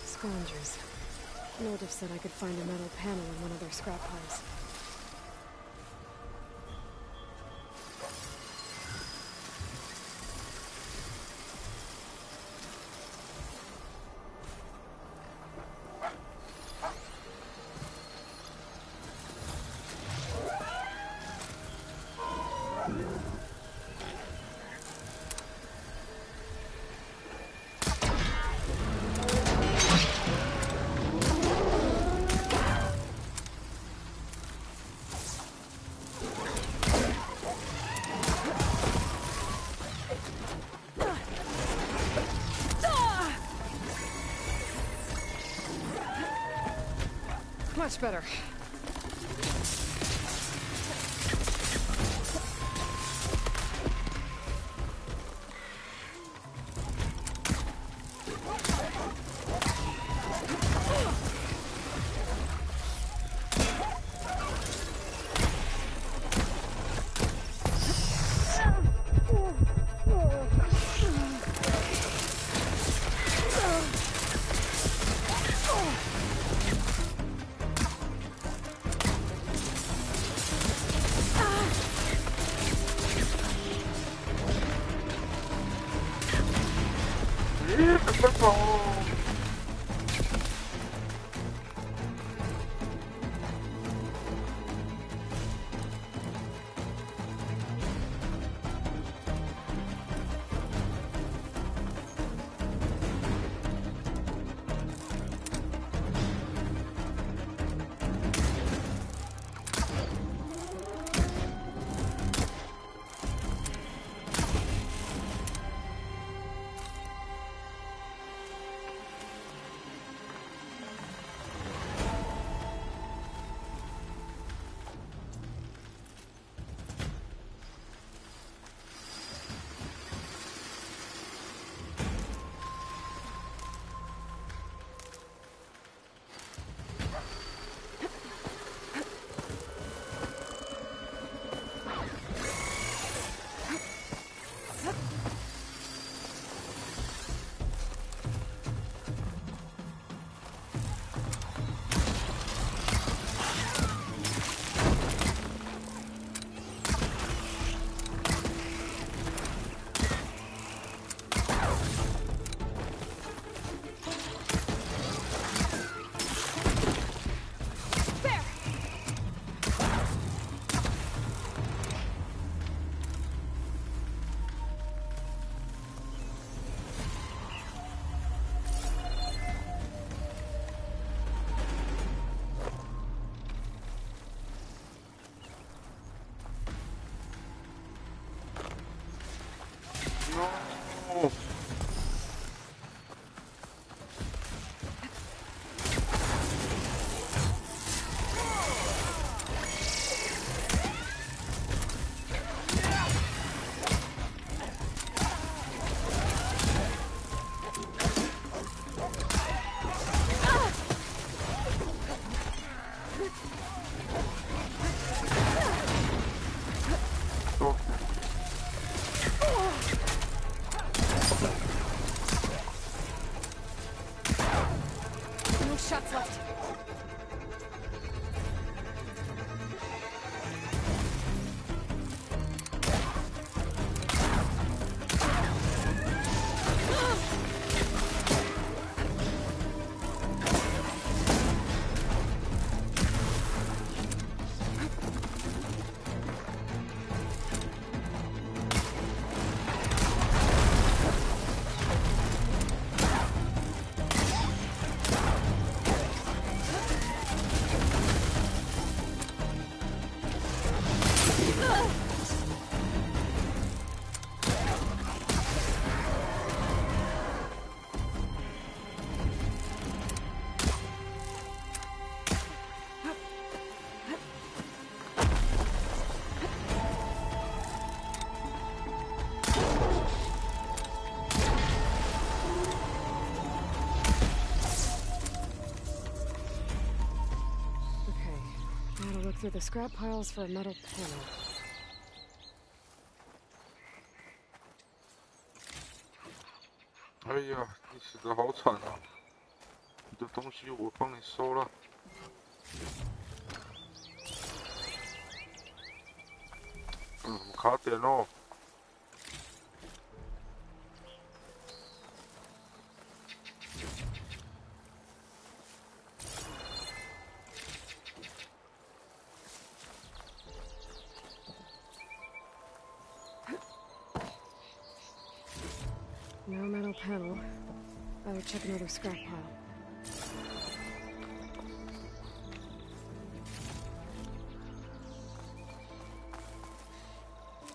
Scavengers. Native said I could find a metal panel in one of their scrap piles. Much better. Through the scrap piles for a metal panel. 哎呀，你死得好惨啊！你的东西我帮你收了。卡点哦。No metal panel. Better check another scrap pile.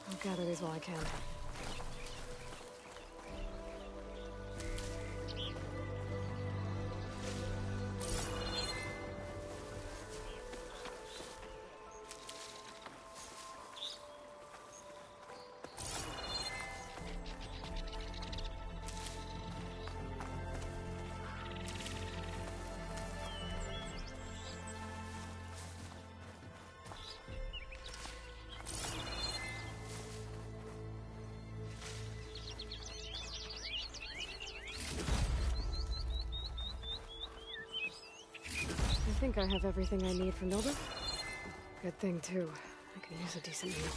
I'll gather these while I can. think I have everything I need for Mildred. Good thing, too. I could use a decent meal.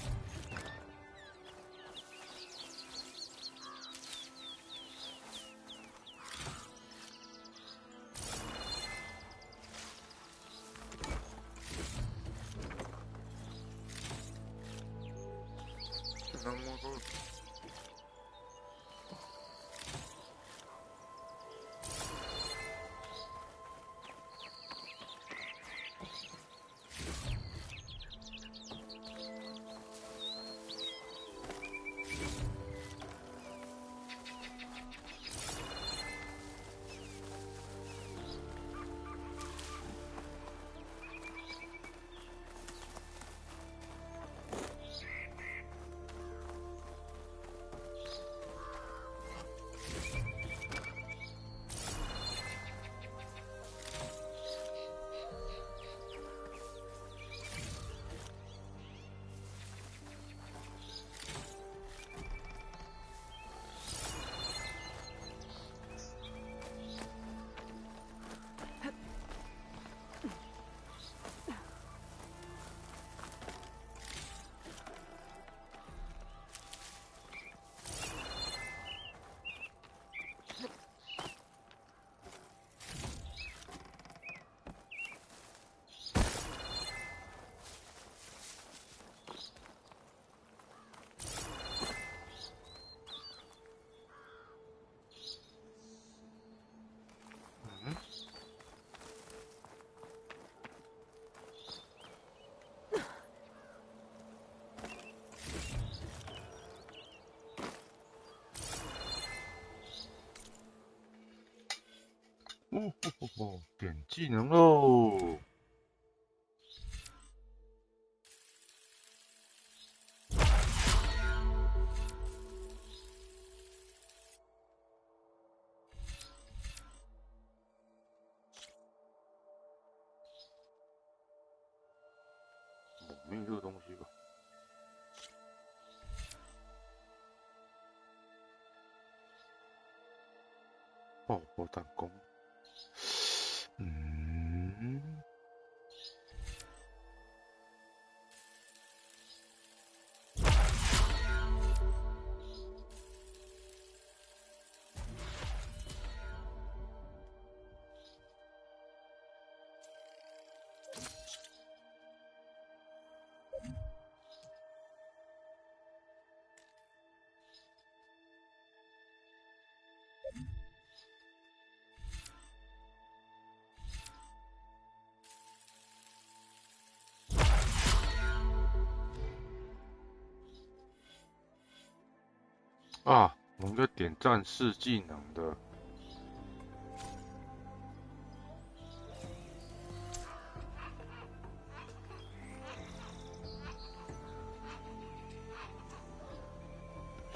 点技能喽！没有这个东西吧？爆破弹弓。啊，我们应该点战士技能的。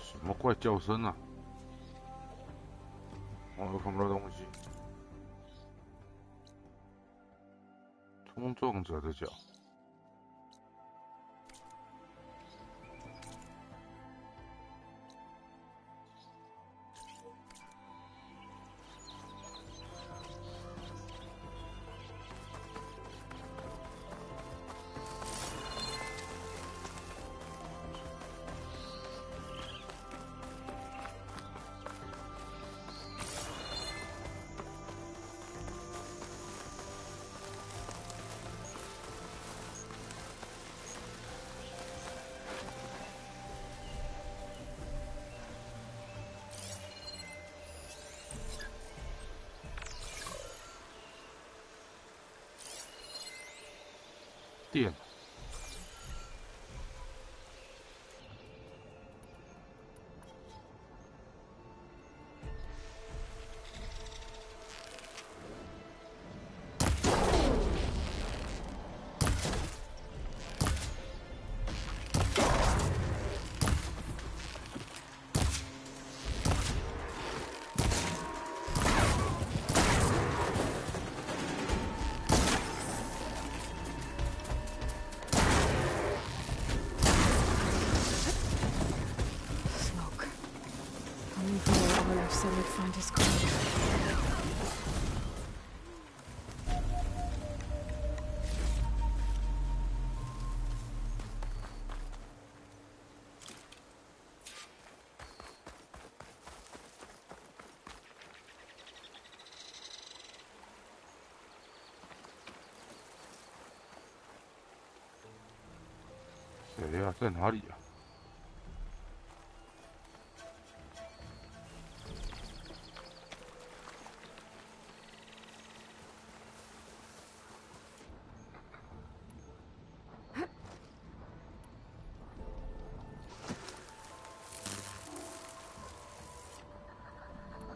什么怪叫声啊？我又看不到东西。冲撞者的脚。电。said we'd find his car. 谁呀？在哪里呀？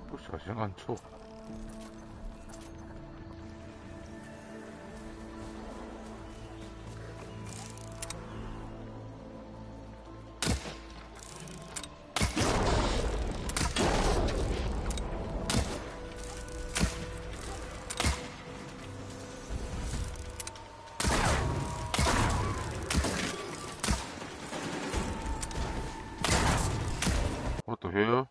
不小心按错。 What the hell?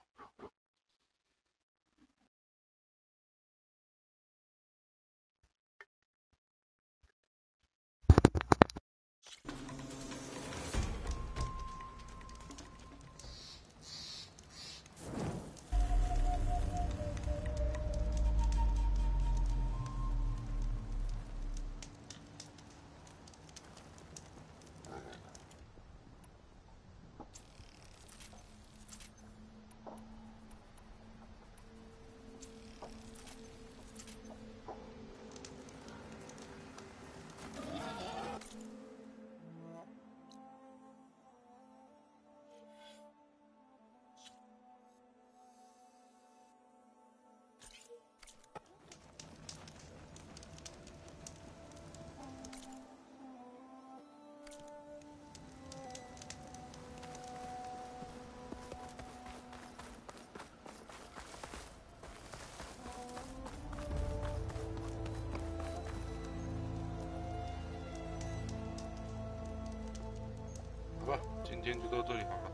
好吧，今天就到这里好了，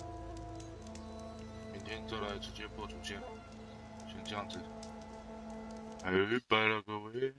明天再来直接播主线，先这样子，拜拜了各位。